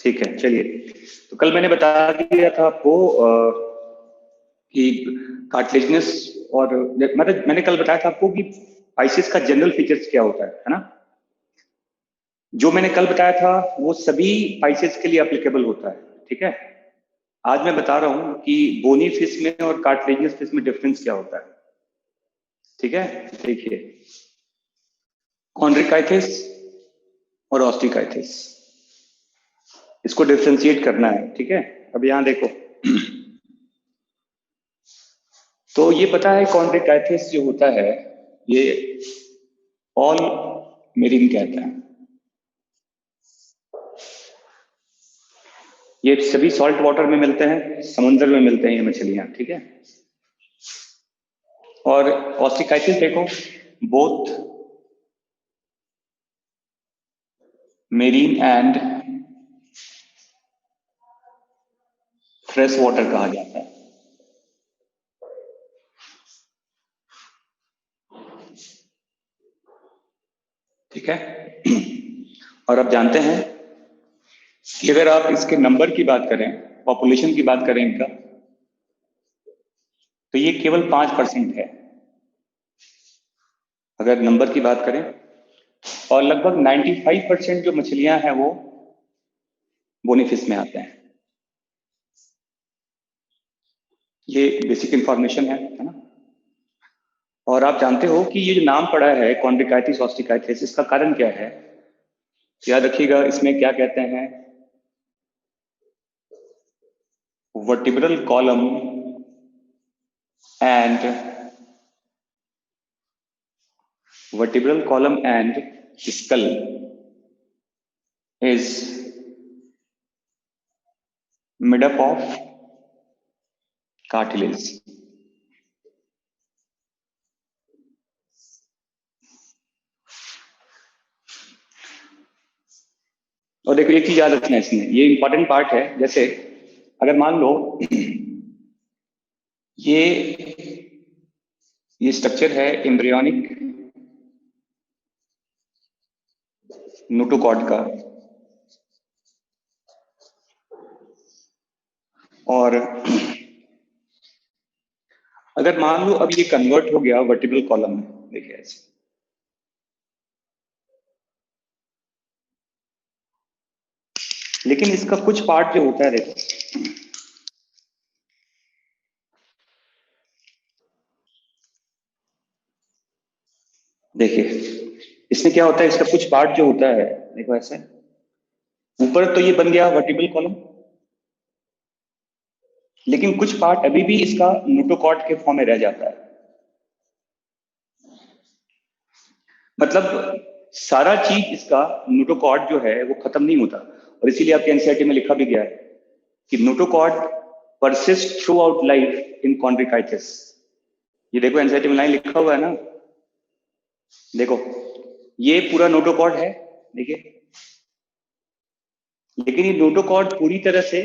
ठीक है, चलिए। तो कल मैंने बता दिया था आपको कि कार्टिलेजिनस और मतलब मैंने कल बताया था आपको कि पाइसेस का जनरल फीचर्स क्या होता है ना। जो मैंने कल बताया था वो सभी पाइसेस के लिए एप्लीकेबल होता है, ठीक है। आज मैं बता रहा हूं कि बोनी फिश में और कार्टिलेजिनस फिश में डिफरेंस क्या होता है, ठीक है। देखिए, कॉन्ड्रिकाइथिस और ऑस्टिकाइथिस, इसको डिफ्रेंशिएट करना है, ठीक है। अब यहां देखो, तो ये पता है कॉन्ड्रिकाइथिस जो होता है ये ऑल मेरीन कहता है। ये सभी सॉल्ट वाटर में मिलते हैं, समुद्र में मिलते हैं ये मछलियां, ठीक है। और ऑस्टिकाइथिस देखो, both marine and fresh water कहा जाता है, ठीक है। और आप जानते हैं कि अगर आप इसके नंबर की बात करें, पॉपुलेशन की बात करें इनका, तो ये केवल 5% है अगर नंबर की बात करें। और लगभग 95% जो मछलियां हैं वो बोनीफिश में आते हैं। ये बेसिक इंफॉर्मेशन है ना। और आप जानते हो कि ये जो नाम पड़ा है कॉन्ड्रिकाइटिस ऑस्टिकाइटिस, इसका कारण क्या है? याद रखिएगा, इसमें क्या कहते हैं, vertebral column and skull is made up of cartilage. और देखो एक चीज याद रखना है इसमें, ये इंपॉर्टेंट पार्ट है। जैसे अगर मान लो ये स्ट्रक्चर है एम्ब्रियोनिक नोटोकॉर्ड का, और अगर मान लो अब ये कन्वर्ट हो गया वर्टिब्रल कॉलम में, देखिए ऐसे, लेकिन इसका कुछ पार्ट जो होता है, देखो देखिए इसमें क्या होता है, इसका कुछ पार्ट जो होता है, देखो ऐसे, ऊपर तो ये बन गया वर्टिब्रल कॉलम, लेकिन कुछ पार्ट अभी भी इसका नोटोकॉर्ड के फॉर्म में रह जाता है। मतलब सारा चीज इसका नोटोकॉर्ड जो है वो खत्म नहीं होता, और इसीलिए आपके एनसीईआरटी में लिखा भी गया है कि notochord persist throughout life in Chondrichthyes. ये देखो एनसीईआरटी में लाइन लिखा हुआ है ना, देखो ये पूरा नोटोकॉर्ड है, देखिए, लेकिन ये नोटोकॉर्ड पूरी तरह से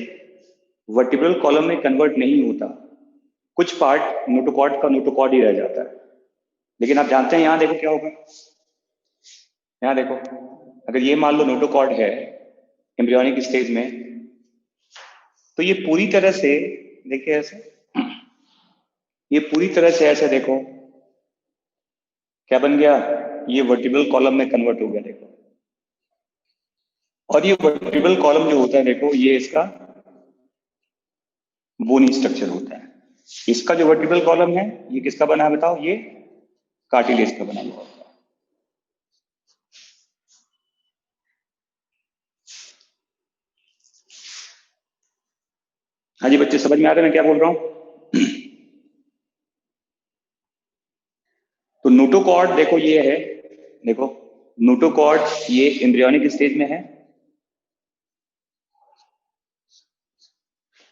वर्टिब्रल कॉलम में कन्वर्ट नहीं होता, कुछ पार्ट नोटोकॉर्ड का नोटोकॉर्ड ही रह जाता है। लेकिन आप जानते हैं यहां देखो क्या होगा, यहां देखो, अगर ये मान लो नोटोकॉर्ड है एम्ब्रियोनिक स्टेज में, तो ये पूरी तरह से, देखिए ऐसे, ये पूरी तरह से ऐसे देखो क्या बन गया, ये वर्टिब्रल कॉलम में कन्वर्ट हो गया, देखो। और ये वर्टिब्रल कॉलम जो होता है, देखो ये इसका बोनी स्ट्रक्चर होता है। इसका जो वर्टिब्रल कॉलम है ये किसका बना है बताओ, ये कार्टिलेज का बना हुआ होता है। हाँ जी बच्चे, समझ में आ रहा है मैं क्या बोल रहा हूं? तो नोटोकॉर्ड देखो ये है, देखो नोटोकॉर्ड ये एम्ब्रियोनिक स्टेज में है,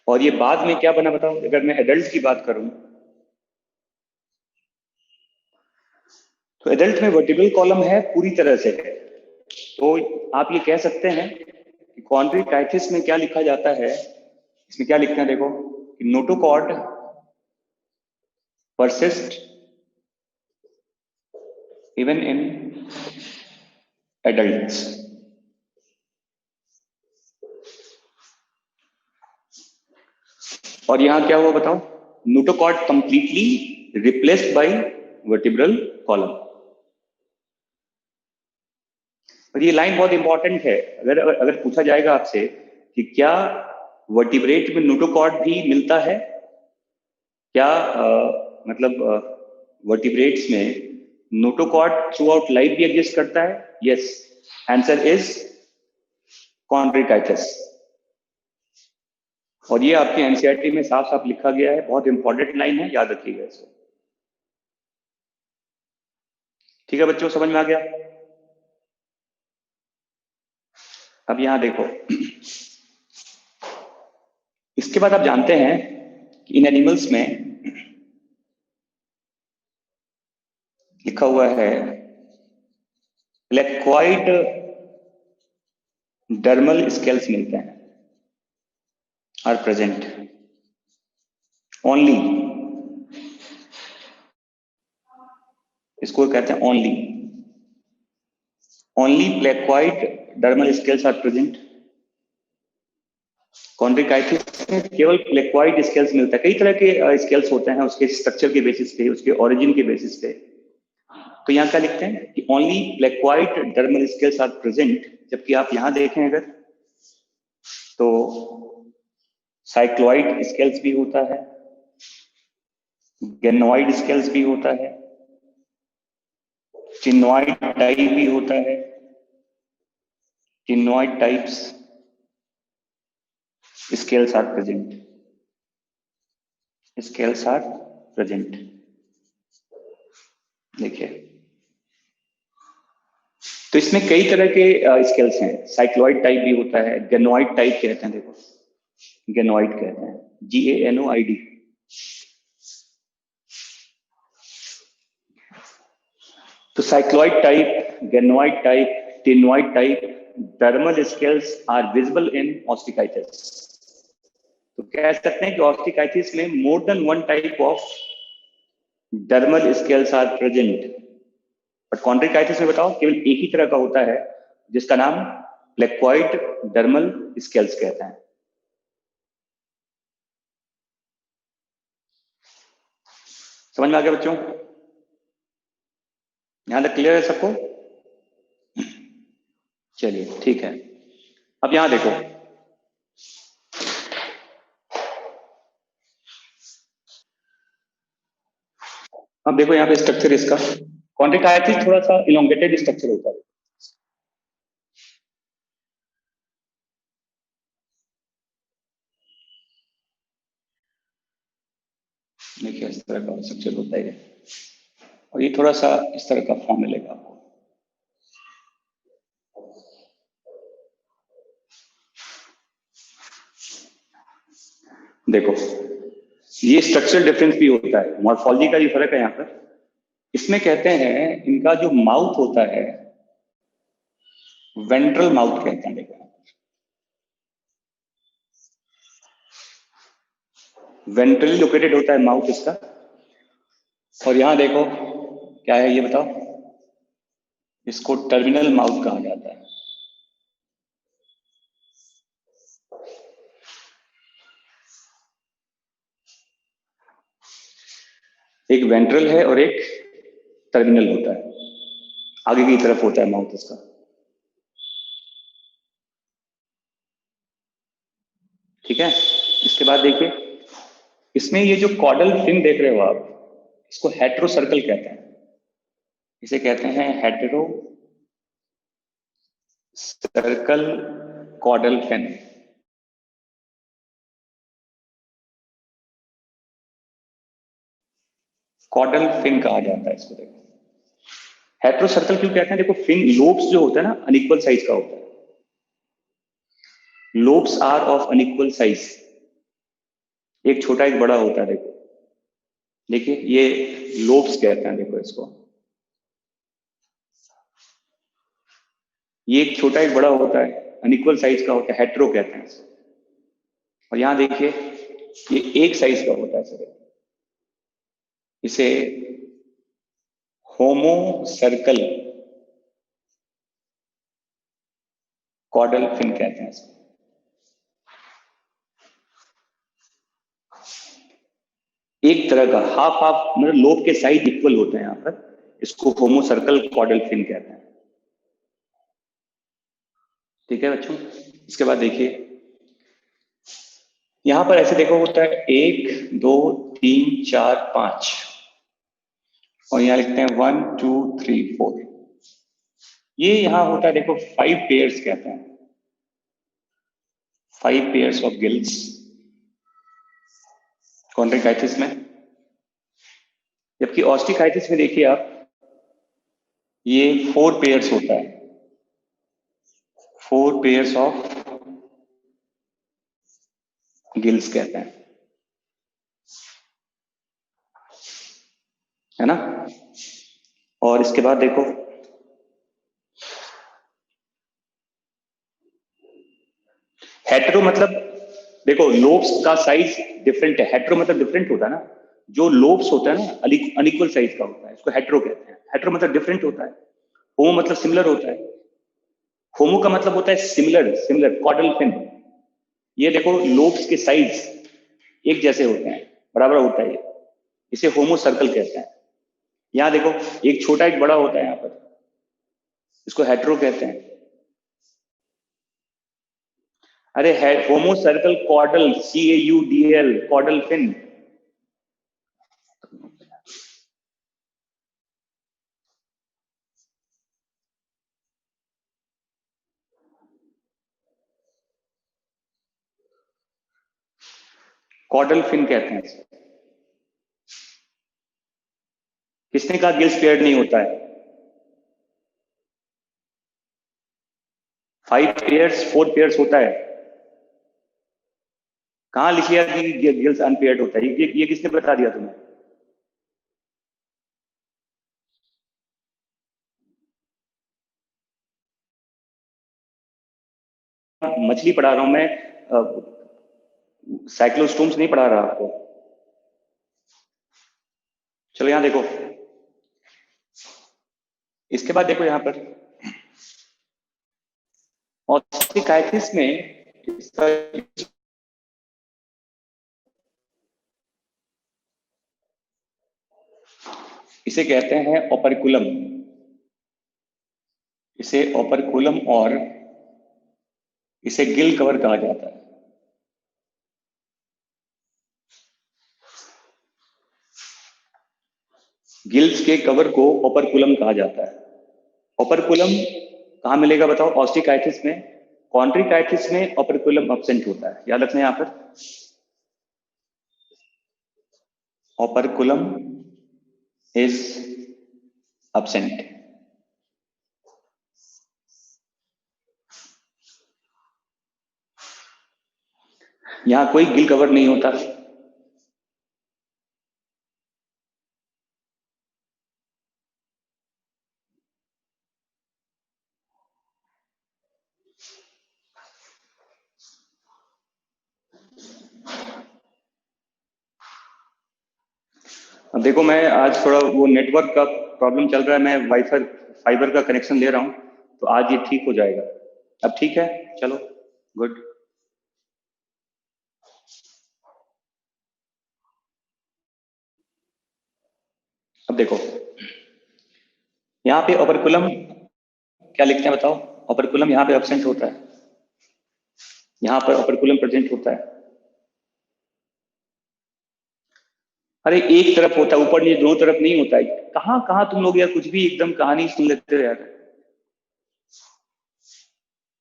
और ये बाद में क्या बना बताओ, अगर मैं एडल्ट की बात करूं, तो एडल्ट में वर्टिब्रल कॉलम है पूरी तरह से है। तो आप ये कह सकते हैं कि कॉन्ड्रिकाइटिस में क्या लिखा जाता है, इसमें क्या लिखते हैं देखो, कि notochord persist even in adults. और यहां क्या हुआ बताओ, notochord completely replaced by vertebral column. और ये लाइन बहुत इंपॉर्टेंट है, अगर अगर अगर पूछा जाएगा आपसे कि क्या वर्टिब्रेट में नोटोकॉर्ड भी मिलता है, क्या मतलब वर्टिब्रेट्स में नोटोकॉर्ड थ्रू आउट लाइफ भी एग्जिस्ट करता है? Yes, answer is Chondrichthyes. और ये आपके एनसीईआरटी में साफ साफ लिखा गया है, बहुत इंपॉर्टेंट लाइन है, याद रखिएगा इसको। ठीक है बच्चों, समझ में आ गया? अब यहां देखो, इसके बाद आप जानते हैं कि इन एनिमल्स में लिखा हुआ है प्लेक्वाइड डर्मल स्केल्स मिलते हैं, आर प्रेजेंट ओनली, इसको कहते हैं only, only placoid dermal scales are present. Chondrichthyes में केवल प्लेक्वाइड स्केल्स मिलता है, कई तरह के स्केल्स होते हैं उसके स्ट्रक्चर के बेसिस पे, उसके ओरिजिन के बेसिस पे। तो यहाँ क्या लिखते हैं कि only placoid dermal scales are present, जबकि आप यहां देखें अगर तो साइक्लॉइड स्केल्स भी होता है, गेनोइड स्केल्स भी होता है, चिन्नोइड टाइप भी होता है, ctenoid types scales are present, scales are present. देखिए, तो इसमें कई तरह के स्केल्स हैं, साइक्लॉइड टाइप भी होता है, गेनोइड टाइप कहते हैं, देखो गेनोइड कहते हैं, GANOID। तो cycloid type, ganoid type, ctenoid type dermal scales are visible in Osteichthyes. तो कह सकते हैं कि ऑस्टिकाइटिस में more than one type of dermal scales are present, but Chondrichthyes में बताओ केवल एक ही तरह का होता है, जिसका नाम प्लेक्वाइड डर्मल स्केल्स कहते हैं। समझ में आ गया बच्चों? यहां तक क्लियर है सबको? चलिए ठीक है, अब यहां देखो, अब देखो यहाँ पे स्ट्रक्चर इसका, कॉन्ड्रिकाइटिस थोड़ा सा इलोंगेटेड स्ट्रक्चर होता है। देखिए इस तरह का स्ट्रक्चर होता है, और ये थोड़ा सा इस तरह का फॉर्म मिलेगा आपको। देखो, ये स्ट्रक्चरल डिफरेंस भी होता है, मॉर्फोलॉजी का भी फर्क है यहाँ पर। इसमें कहते हैं इनका जो माउथ होता है वेंट्रल माउथ कहते हैं, देखो वेंट्रली लोकेटेड होता है माउथ इसका। और यहां देखो क्या है ये बताओ, इसको टर्मिनल माउथ कहा जाता है। एक वेंट्रल है और एक टर्मिनल होता है, आगे की तरफ होता है माउथ इसका। ठीक है, इसके बाद देखिए, इसमें ये जो कॉडल फिन देख रहे हो आप, इसको हेट्रो सर्कल कहते हैं, इसे कहते हैं heterocercal caudal fin. Caudal fin कहा जाता है इसको। देखो हेट्रो सर्कल क्यों कहते हैं, देखो फिन लोब्स जो होता है ना अनइक्वल साइज का होता है, lobes are of unequal size, एक छोटा एक बड़ा होता है। देखो देखिए ये लोब्स कहते हैं, देखो इसको, ये एक छोटा एक बड़ा होता है, अनइक्वल साइज का होता है, हेट्रो कहते हैं इसको। और यहां देखिए ये एक साइज का होता है सर, इसे होमो सर्कल कॉडल फिन कहते हैं इसको। एक तरह का हाफ हाफ, मतलब लोब के साइज इक्वल होते हैं यहाँ पर, इसको होमोसर्कल कॉर्डल फिन कहते हैं। ठीक है बच्चों, इसके बाद देखिए यहां पर ऐसे देखो होता है 1 2 3 4 5, और यहाँ लिखते हैं 1 2 3 4। ये यहां होता है देखो 5 पेयर्स कहते हैं, 5 पेयर्स ऑफ गिल्स कॉन्ड्रिकाइटिस में। जबकि ऑस्टिकाइटिस में देखिए आप, ये 4 पेयर्स होता है, 4 पेयर्स ऑफ गिल्स कहते हैं, है ना। और इसके बाद देखो हेट्रो मतलब, देखो लोब्स का साइज डिफरेंट है, हेट्रो मतलब डिफरेंट होता है ना, जो लोब्स होता है ना अनइक्वल साइज का होता है, इसको हेट्रो कहते हैं। हेट्रो मतलब डिफरेंट होता है, होमो मतलब सिमिलर होता है, होमो का मतलब होता है सिमिलर, सिमिलर कॉर्डल फिन। ये देखो लोब्स के साइज एक जैसे होते हैं, बराबर होता है, ये इसे होमो सर्कल कहते हैं। यहाँ देखो एक छोटा एक बड़ा होता है यहाँ पर, इसको हेट्रो कहते हैं। अरे है homocercal caudal, CAUDL caudal fin. Caudal fin कहते हैं इसे। किसने कहा गिल्स पेयर्ड नहीं होता है? 5 पेयर्स 4 पेयर्स होता है। कहाँ लिख लिया कि गिल्स अनपेयर्ड होता है? ये किसने बता दिया तुम्हें? मछली पढ़ा रहा हूं मैं, साइक्लोस्टोम्स नहीं पढ़ा रहा आपको। चलो यहां देखो, इसके बाद देखो यहां पर ऑस्टिकाइटिस में इसका, इसे कहते हैं ओपरकुलम, इसे ओपरकुलम और इसे गिल कवर कहा जाता है। गिल्स के कवर को ओपरकुलम कहा जाता है। ओपरकुलम कहाँ मिलेगा बताओ? ऑस्टिकाइटिस में। कॉन्ट्रिकाइटिस में ओपरकुलम एब्सेंट होता है, याद रखना यहाँ पर। Operculum is absent. यहाँ कोई गिल कवर नहीं होता। अब देखो मैं आज थोड़ा वो नेटवर्क का प्रॉब्लम चल रहा है, मैं वाईफाई फाइबर का कनेक्शन ले रहा हूँ, तो आज ये ठीक हो जाएगा। अब ठीक है, चलो गुड। अब देखो यहाँ पे ओपरकुलम क्या लिखते हैं बताओ? ओपरकुलम यहाँ पे एब्सेंट होता है, यहाँ पर ओपरकुलम प्रेजेंट होता है। अरे एक तरफ होता है, ऊपर नीचे दोनों तरफ नहीं होता है। कहाँ कहाँ तुम लोग यार कुछ भी एकदम कहानी सुन लेते हो यार।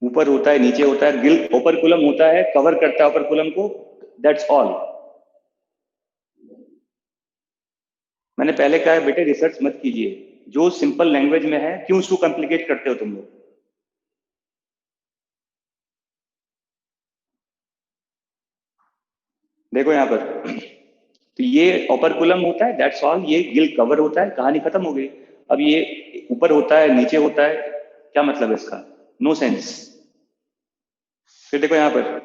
ऊपर होता है, नीचे होता है, गिल ओपरकुलम होता है, कवर करता है ओपरकुलम को, दैट्स ऑल। मैंने पहले कहा है बेटे रिसर्च मत कीजिए, जो सिंपल लैंग्वेज में है क्यों उसको कॉम्प्लिकेट करते हो तुम लोग? देखो यहाँ पर, तो ये ओपरकुलम होता है, दैट्स ऑल, ये गिल कवर होता है, कहानी खत्म हो गई। अब ये ऊपर होता है नीचे होता है, क्या मतलब है इसका? No sense. फिर देखो यहाँ पर,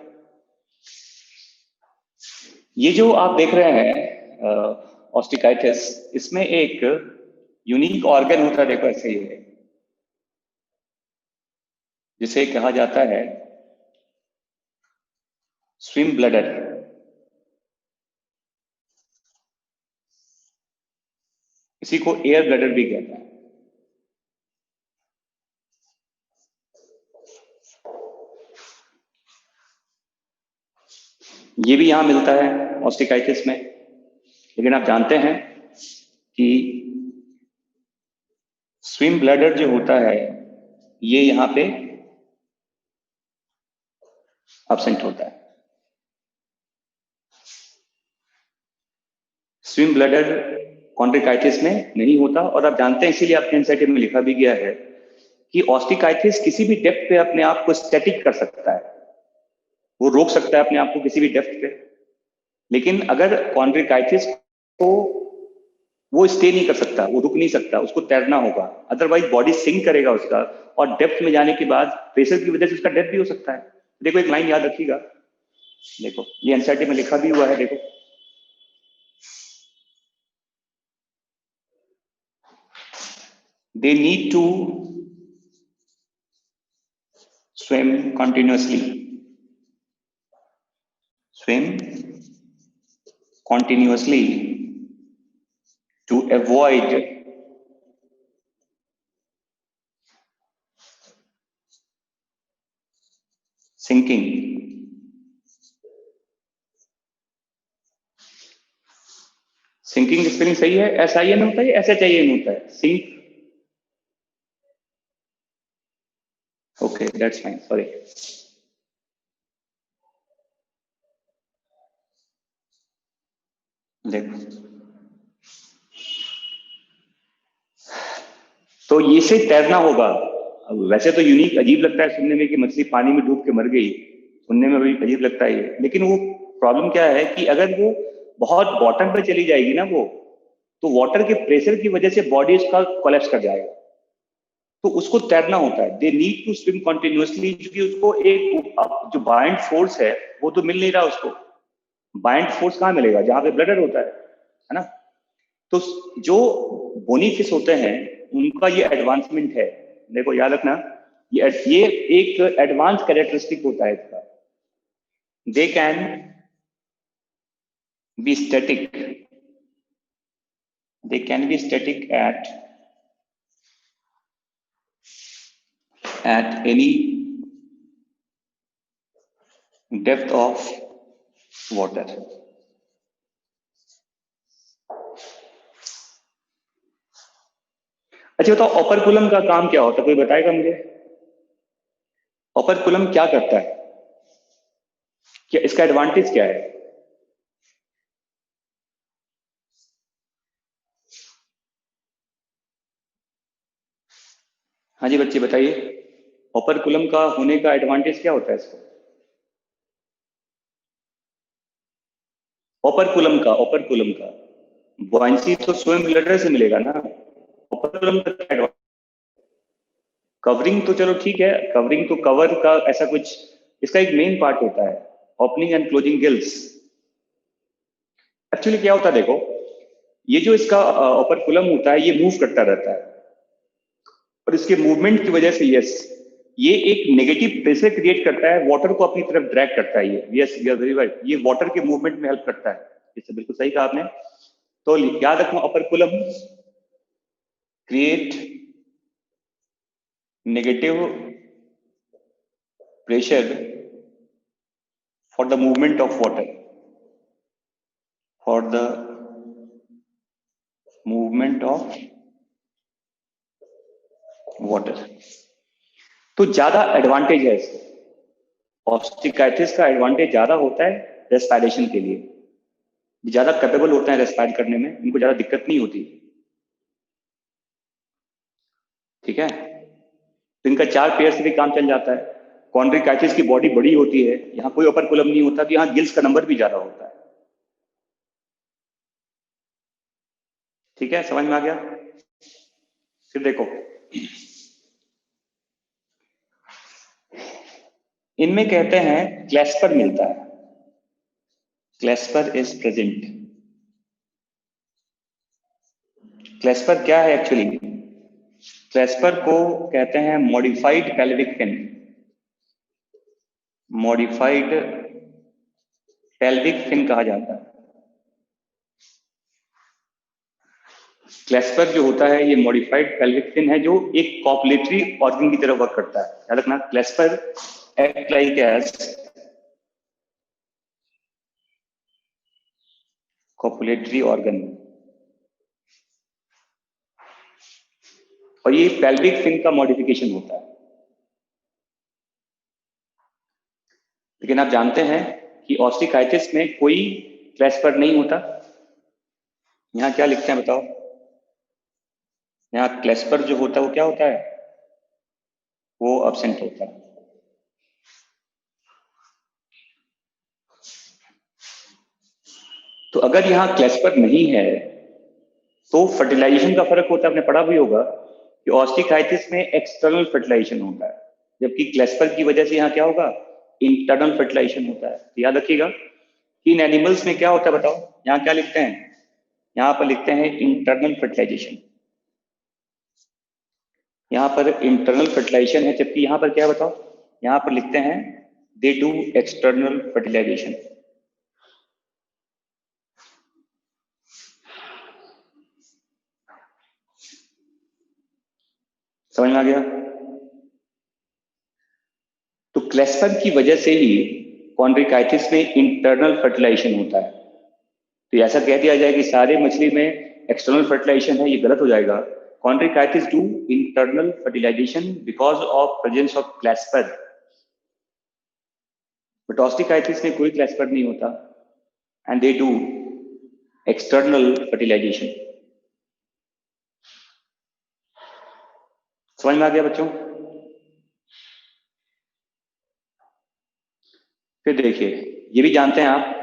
ये जो आप देख रहे हैं ऑस्टिकाइटिस, इसमें एक यूनिक ऑर्गन होता है, देखो ऐसे ही है, जिसे कहा जाता है स्विम ब्लडर। इसी को एयर ब्लैडर भी कहते हैं। ये भी यहां मिलता है ऑस्टिकाइटिस में, लेकिन आप जानते हैं कि स्विम ब्लैडर जो होता है ये यहां पे एब्सेंट होता है। स्विम ब्लैडर कॉन्ड्रिकाइटिस में नहीं होता, और आप जानते हैं इसीलिए आपके एनसीईआरटी में लिखा भी गया है कि ऑस्टिकाइटिस किसी भी डेप्थ पे अपने आप को स्टैटिक कर सकता है, वो रोक सकता है अपने आप को किसी भी डेप्थ पे। लेकिन अगर कॉन्ड्रिकाइटिस को वो स्टे नहीं कर सकता, वो रुक नहीं सकता, उसको तैरना होगा, अदरवाइज बॉडी सिंक करेगा उसका, और डेप्थ में जाने के बाद प्रेशर की वजह से उसका डेथ भी हो सकता है। देखो एक लाइन याद रखिएगा, देखो ये एनसीईआरटी में लिखा भी हुआ है, देखो they need to swim continuously to avoid sinking. Sinking spelling सही है, SIN होता है, SHIN होता है, sink. Okay that's fine, sorry. देखो तो ये से तैरना होगा। अब वैसे तो यूनिक अजीब लगता है सुनने में कि मछली पानी में डूब के मर गई, सुनने में भी अजीब लगता है ये, लेकिन वो प्रॉब्लम क्या है कि अगर वो बहुत बॉटम पे चली जाएगी ना वो, तो वाटर के प्रेशर की वजह से बॉडी उसका कोलैप्स कर जाएगा, तो उसको तैरना होता है। They need to swim continuously, क्योंकि उसको एक जो बाइंड फोर्स है वो तो मिल नहीं रहा उसको। बाइंड फोर्स कहाँ मिलेगा, जहां पे ब्लडर होता है ना। तो जो बोनी फिश होते हैं उनका ये एडवांसमेंट है, देखो याद रखना, ये एक एडवांस कैरेक्टरिस्टिक होता है इसका। They can be static, they can be static at any depth of water. अच्छा बताओ ओपर्कुलम का काम क्या होता है, कोई बताएगा मुझे? ओपर्कुलम क्या करता है, क्या इसका एडवांटेज क्या है? हाँ जी बच्चे बताइए, ओपर्कुलम का होने का एडवांटेज क्या होता है इसको? ओपर्कुलम का बुआंसी तो स्विम ब्लैडर से मिलेगा ना, ओपर्कुलम का कवरिंग तो चलो ठीक है, कवरिंग तो कवर का ऐसा कुछ, इसका एक मेन पार्ट होता है opening and closing gills. Actually क्या होता है देखो, ये जो इसका ओपर्कुलम होता है ये मूव करता रहता है, और इसके मूवमेंट की वजह से यस ये एक नेगेटिव प्रेशर क्रिएट करता है, वाटर को अपनी तरफ ड्रैग करता है। ये yes you are very right, ये वाटर के मूवमेंट में हेल्प करता है, इससे बिल्कुल सही कहा आपने। तो याद रखना operculum create negative pressure for the movement of water, for the movement of water। तो ज्यादा एडवांटेज है इसको, ऑस्टिकाइटिस का एडवांटेज ज्यादा होता है रेस्पिरेशन के लिए, ज्यादा कैपेबल होते हैं रेस्पायर करने में, इनको ज्यादा दिक्कत नहीं होती, ठीक है। तो इनका 4 पेयर से भी काम चल जाता है। कॉन्ड्रिकाइटिस की बॉडी बड़ी होती है, यहाँ कोई ओपर्कुलम नहीं होता, तो यहाँ गिल्स का नंबर भी ज्यादा होता है, ठीक है, समझ में आ गया। फिर देखो इनमें कहते हैं क्लैस्पर मिलता है, क्लैस्पर इज प्रेजेंट। क्लैस्पर क्या है एक्चुअली, क्लैस्पर को कहते हैं modified pelvic fin, modified pelvic fin कहा जाता है। क्लेस्पर जो होता है ये मॉडिफाइड पेल्विक फिन है जो एक कॉपुलेटरी ऑर्गन की तरह वर्क करता है। याद रखना, clasper act like as copulatory organ, और ये पेल्विक फिन का मॉडिफिकेशन होता है। लेकिन आप जानते हैं कि ऑस्टिकाइटिस में कोई क्लेस्पर नहीं होता। यहाँ क्या लिखते हैं बताओ? यहाँ क्लेस्पर जो होता है वो क्या होता है? वो अब्सेंट होता है। तो अगर यहाँ क्लेस्पर नहीं है तो फर्टिलाइजेशन का फर्क होता है, आपने पढ़ा भी होगा कि ऑस्टिकाइटिस में एक्सटर्नल फर्टिलाइजेशन होता है, जबकि क्लेस्पर की वजह से यहाँ क्या होगा? इंटरनल फर्टिलाइजेशन होता है। तो याद रखिएगा कि इन एनिमल्स में क्या होता है बताओ? यहाँ क्या लिखते हैं? यहाँ पर लिखते हैं इंटरनल फर्टिलाइजेशन। यहाँ पर इंटरनल फर्टिलाइजेशन है, जबकि यहाँ पर क्या है बताओ? यहाँ पर लिखते हैं दे डू एक्सटर्नल फर्टिलाइजेशन। समझ में आ गया? तो क्लेस्पर की वजह से ही कॉन्ड्रिकाइटिस में इंटरनल फर्टिलाइजेशन होता है। तो ऐसा कह दिया जाए कि सारे मछली में एक्सटर्नल फर्टिलाइजेशन है, ये गलत हो जाएगा। Chondrichthyes do internal fertilisation because of presence of clasper, but Osteichthyes में कोई क्लेस्पर नहीं होता and they do external fertilisation. समझ में आ गया बच्चों? फिर देखिए, ये भी जानते हैं आप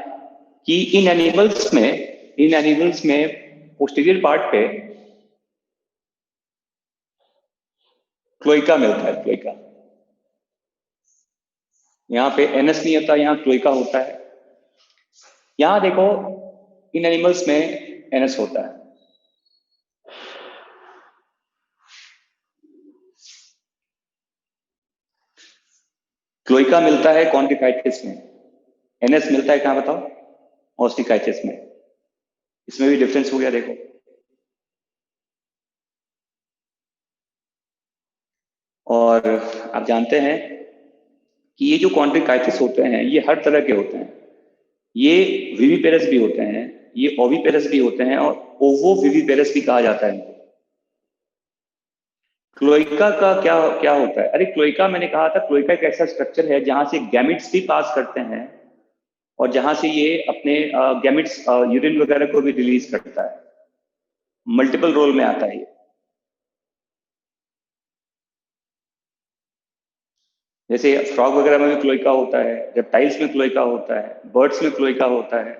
कि इन एनिमल्स में पोस्टीरियर पार्ट पे क्लोइका मिलता है, क्लोइका। यहाँ पे एनएस नहीं होता, यहाँ क्लोइका होता है। यहाँ देखो, इन एनिमल्स में एनएस होता है। क्लोइका मिलता है कॉन्ड्रिकाइटिस में, एनएस मिलता है कहाँ बताओ? ऑस्टिकाइटिस में। इसमें भी डिफरेंस हो गया देखो। और आप जानते हैं कि ये जो कॉन्ड्रिकाइटिस होते हैं ये हर तरह के होते हैं। ये विविपेरस भी होते हैं, ये ओविपेरस भी होते हैं, और ओवो विविपेरस भी कहा जाता है इनको। क्लोइका का क्या क्या होता है? अरे क्लोइका, मैंने कहा था क्लोइका एक ऐसा स्ट्रक्चर है जहां से गैमिट्स भी पास करते हैं और जहां से ये अपने गैमिट्स यूरिन वगैरह को भी रिलीज करता है। मल्टीपल रोल में आता है ये। जैसे फ्रॉग वगैरह में भी क्लोइका होता है, रेप्टाइल्स में क्लोइका होता है, बर्ड्स में क्लोइका होता है।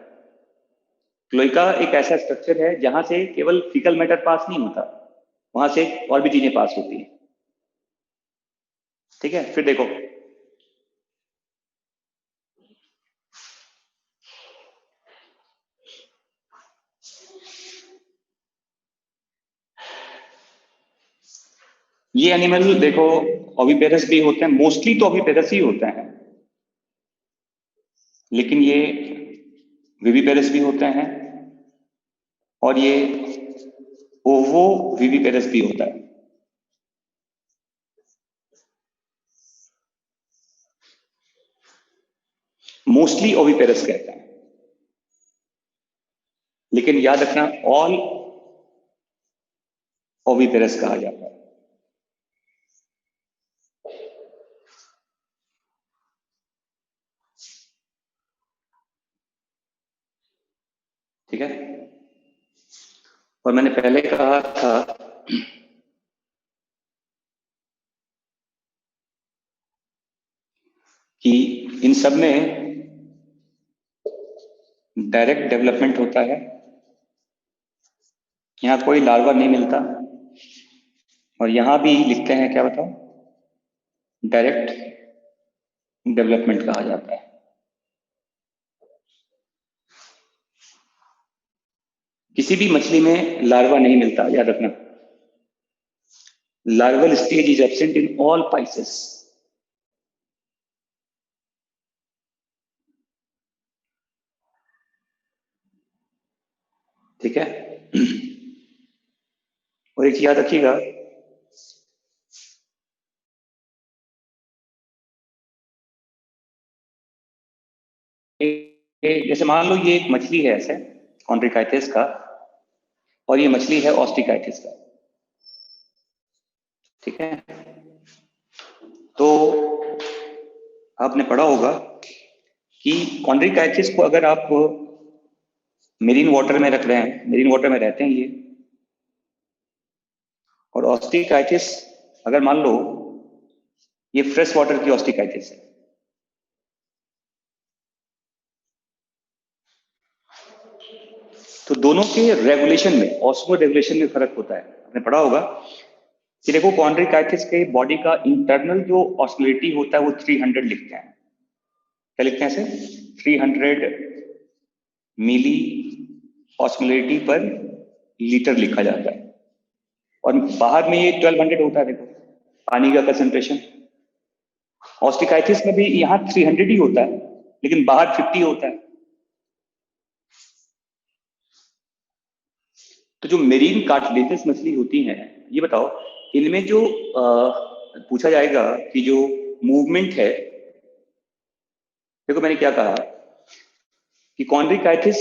क्लोइका एक ऐसा स्ट्रक्चर है जहां से केवल फीकल मैटर पास नहीं होता, वहां से और भी चीजें पास होती हैं। ठीक है, फिर देखो, ये एनिमल देखो ओविपेरस भी होते हैं, मोस्टली तो ओविपेरस ही होते हैं, लेकिन ये विविपेरस भी होते हैं और ये ओवो विविपेरस भी होता है। मोस्टली ओविपेरस कहते हैं, लेकिन याद रखना ऑल ओविपेरस कहा जाता है। ठीक है, और मैंने पहले कहा था कि इन सब में डायरेक्ट डेवलपमेंट होता है, यहाँ कोई लार्वा नहीं मिलता, और यहां भी लिखते हैं क्या बताओ? डायरेक्ट डेवलपमेंट कहा जाता है। किसी भी मछली में लार्वा नहीं मिलता, याद रखना। Larval stage is absent in all Pisces. ठीक है, और एक चीज याद रखिएगा, जैसे मान लो ये एक मछली है ऐसे कॉन्ड्रिकाइटिस का, और ये मछली है ऑस्टिकाइटिस का, ठीक है। तो आपने पढ़ा होगा कि कॉन्ड्रिकाइटिस को अगर आप मेरीन वाटर में रख रहे हैं, मेरीन वाटर में रहते हैं ये, और ऑस्टिकाइटिस अगर मान लो ये फ्रेश वाटर की ऑस्टिकाइटिस है, तो दोनों के रेगुलेशन में, ऑस्मो रेगुलेशन में फर्क होता है। आपने पढ़ा होगा कि देखो कॉन्ड्रिकाइटिस के बॉडी का इंटरनल जो ऑस्मोलिटी होता है वो 300 लिखते हैं। क्या लिखते हैं ऐसे? 300 मिली ऑस्मोलिटी पर लीटर लिखा जाता है, और बाहर में ये 1200 होता है। देखो पानी का कंसंट्रेशन ऑस्टिकाइटिस में भी यहाँ 300 ही होता है, लेकिन बाहर 50 होता है। तो जो मेरीन कार्टिलेजिनस मछली होती हैं, ये बताओ इनमें जो पूछा जाएगा कि जो मूवमेंट है, देखो मैंने क्या कहा कि कॉन्ड्रिकाइटिस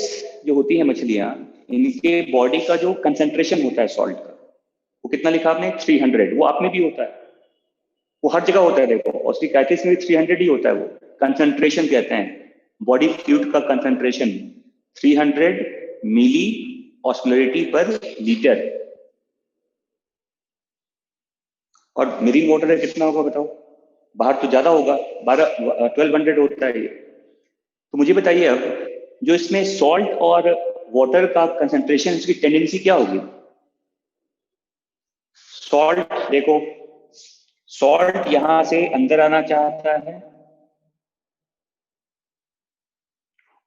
जो होती है मछलियां, इनके बॉडी का जो कंसंट्रेशन होता है सॉल्ट का, वो कितना लिखा आपने? 300। वो आप में भी होता है, वो हर जगह होता है। देखो ऑस्टिकाइटिस में 300 ही होता है, वो कंसंट्रेशन कहते हैं, बॉडी फ्लूइड का कंसंट्रेशन 300 मिली ऑस्मोलिटी पर लीटर। और मेरीन वाटर है कितना होगा बताओ? बाहर तो ज्यादा होगा, 1200 होता है ये। तो मुझे बताइए अब, जो इसमें सॉल्ट और वाटर का कंसंट्रेशन, इसकी टेंडेंसी क्या होगी? सॉल्ट देखो, सॉल्ट यहां से अंदर आना चाहता है,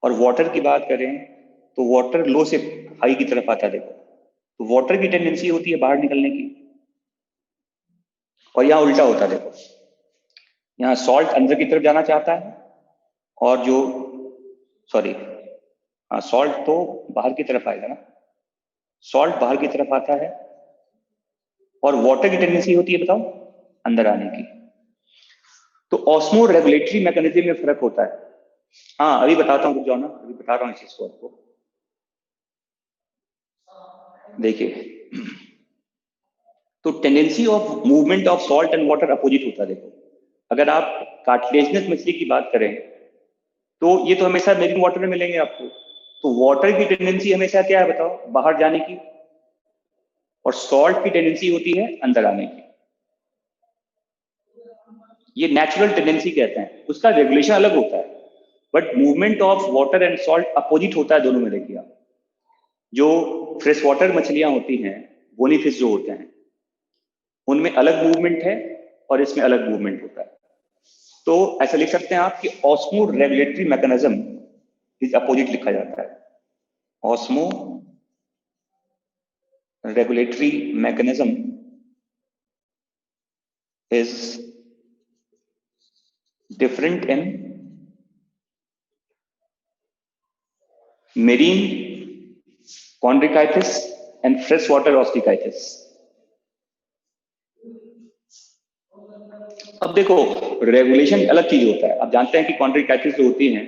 और वाटर की बात करें तो वाटर लो से हाई की तरफ आता है। देखो तो वाटर की टेंडेंसी होती है बाहर निकलने की, और यहाँ उल्टा होता है। देखो यहाँ सॉल्ट अंदर की तरफ जाना चाहता है, और जो सॉरी, हाँ सॉल्ट तो बाहर की तरफ आएगा ना, सॉल्ट बाहर की तरफ आता है, और वाटर की टेंडेंसी होती है बताओ अंदर आने की। तो ऑस्मो रेगुलेटरी मैकेनिज्म में फर्क होता है। हाँ अभी बताता हूँ, रुक जाओ ना, अभी बता रहा हूँ इस चीज को आपको। देखिए, तो tendency of movement of salt and water opposite होता है। देखो अगर आप कार्टिलेजिनस मछली की बात करें तो ये तो हमेशा मेरीन वाटर में मिलेंगे आपको। तो वाटर की टेंडेंसी हमेशा क्या है बताओ? बाहर जाने की, और सॉल्ट की टेंडेंसी होती है अंदर आने की। ये नेचुरल टेंडेंसी कहते हैं, उसका रेगुलेशन अलग होता है, but movement of water and salt opposite होता है दोनों में। देखिए आप, जो फ्रेश वाटर मछलियां होती हैं, बोनी फिश जो होते हैं, उनमें अलग मूवमेंट है और इसमें अलग मूवमेंट होता है। तो ऐसा लिख सकते हैं आप कि osmo regulatory mechanism is opposite लिखा जाता है। Osmo regulatory mechanism is different in marine chondrichitis and freshwater osteitis। अब देखो रेगुलेशन अलग चीज होता है। आप जानते हैं कि कॉन्ड्रिकाइटिस जो होती हैं,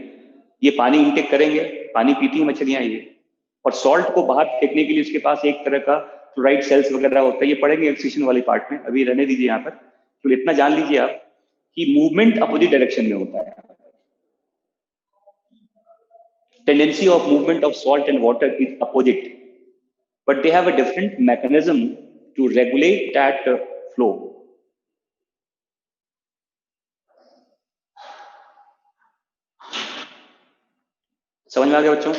ये पानी इंटेक करेंगे, पानी पीती हैं मछलियां ये, और सॉल्ट को बाहर फेंकने के लिए उसके पास एक तरह का क्लोराइड सेल्स वगैरह होता है। ये पढ़ेंगे एक्सक्रीशन वाली पार्ट में, अभी रहने दीजिए यहाँ पर। तो इतना जान लीजिए आप कि मूवमेंट अपोजिट डायरेक्शन में होता है। Tendency of movement of salt and water is opposite, but they have a different mechanism to regulate that flow. समझ में आ गया बच्चों?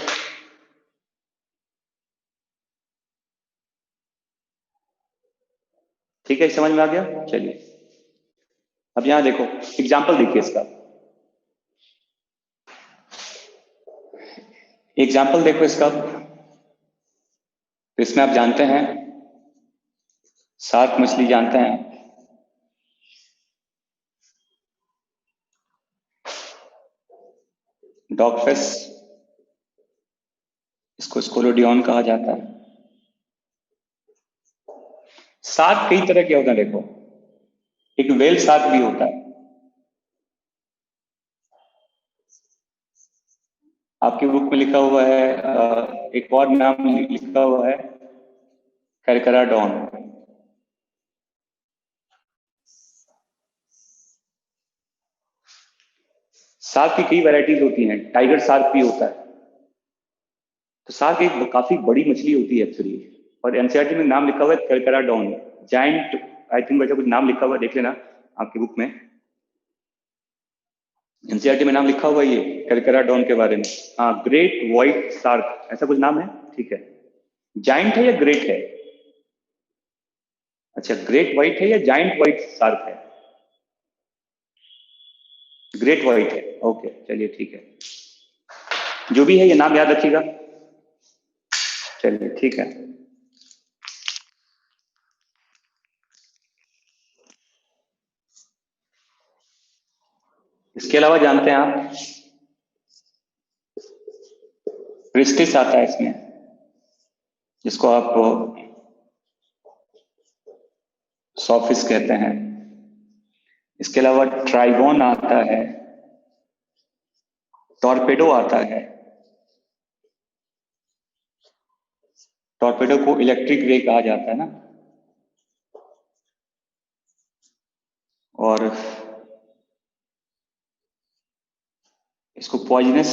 ठीक है, समझ में आ गया। चलिए अब यहां देखो, एग्जाम्पल देखिए इसका। एग्जाम्पल देखो इसका, तो इसमें आप जानते हैं शार्क मछली जानते हैं, डॉगफिश, इसको स्कोलोडियन कहा जाता है। शार्क कई तरह के होते हैं, देखो एक वेल शार्क भी होता है। आपके बुक में लिखा हुआ है एक और नाम लिखा हुआ है कैरकराडॉन। शार्क की कई वैरायटीज होती हैं, टाइगर शार्क भी होता है। तो शार्क एक काफी बड़ी मछली होती है एक्चुअली, और एनसीईआरटी में नाम लिखा हुआ है कैरकराडॉन जाइंट। आई थिंक वैसा कुछ नाम लिखा हुआ है, देख लेना आपकी बुक में। एनसीईआरटी में नाम लिखा हुआ है ये कैरकराडॉन के बारे में। हाँ, ग्रेट व्हाइट शार्क ऐसा कुछ नाम है, ठीक है। जाइंट है या ग्रेट है? अच्छा, ग्रेट व्हाइट है या जाइंट व्हाइट शार्क है? ग्रेट व्हाइट है, ओके चलिए ठीक है। जो भी है ये नाम याद रखिएगा। चलिए ठीक है। इसके अलावा जानते हैं आप, प्रिस्टिस आता है इसमें, जिसको आप सॉफिस कहते हैं। इसके अलावा ट्राइगोन आता है, टॉर्पेडो आता है। टॉर्पेडो को इलेक्ट्रिक रे कहा जाता है ना। और इसको पॉइजनस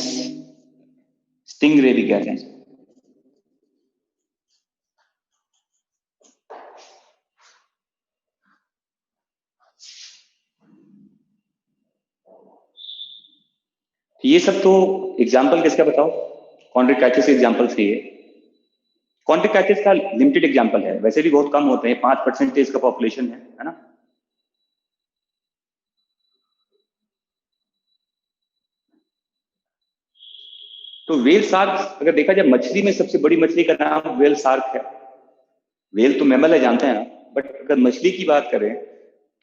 स्टिंग रे भी कहते हैं। ये सब तो एग्जाम्पल किसका बताओ? कॉन्ड्रिकाइटिस एग्जाम्पल से। ये कॉन्ड्रिकाइटिस का लिमिटेड एग्जाम्पल है, वैसे भी बहुत कम होते हैं, 5% का पॉपुलेशन है ना। तो वेल शार्क अगर देखा जाए, मछली में सबसे बड़ी मछली का नाम वेल शार्क है। वेल तो मैमल है, जानते हैं आप, बट अगर मछली की बात करें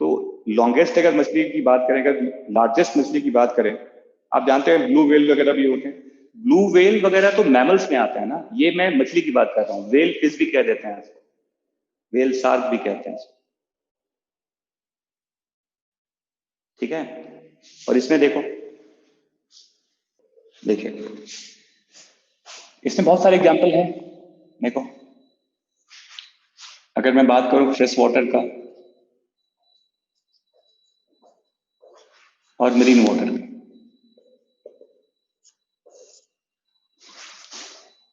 तो लॉन्गेस्ट अगर मछली की बात करें, अगर लार्जेस्ट मछली की बात करें, आप जानते हैं ब्लू वेल वगैरह भी होते हैं। ब्लू वेल वगैरह तो मैमल्स में आता है ना, ये मैं मछली की बात कर रहा हूँ। वेल फिश भी कह देते हैं इसको, वेल शार्क भी कहते हैं इसको, ठीक है। और इसमें देखो, देखिए इसमें बहुत सारे एग्जाम्पल हैं। देखो, अगर मैं बात करूं फ्रेश वाटर का और मरीन वाटर का,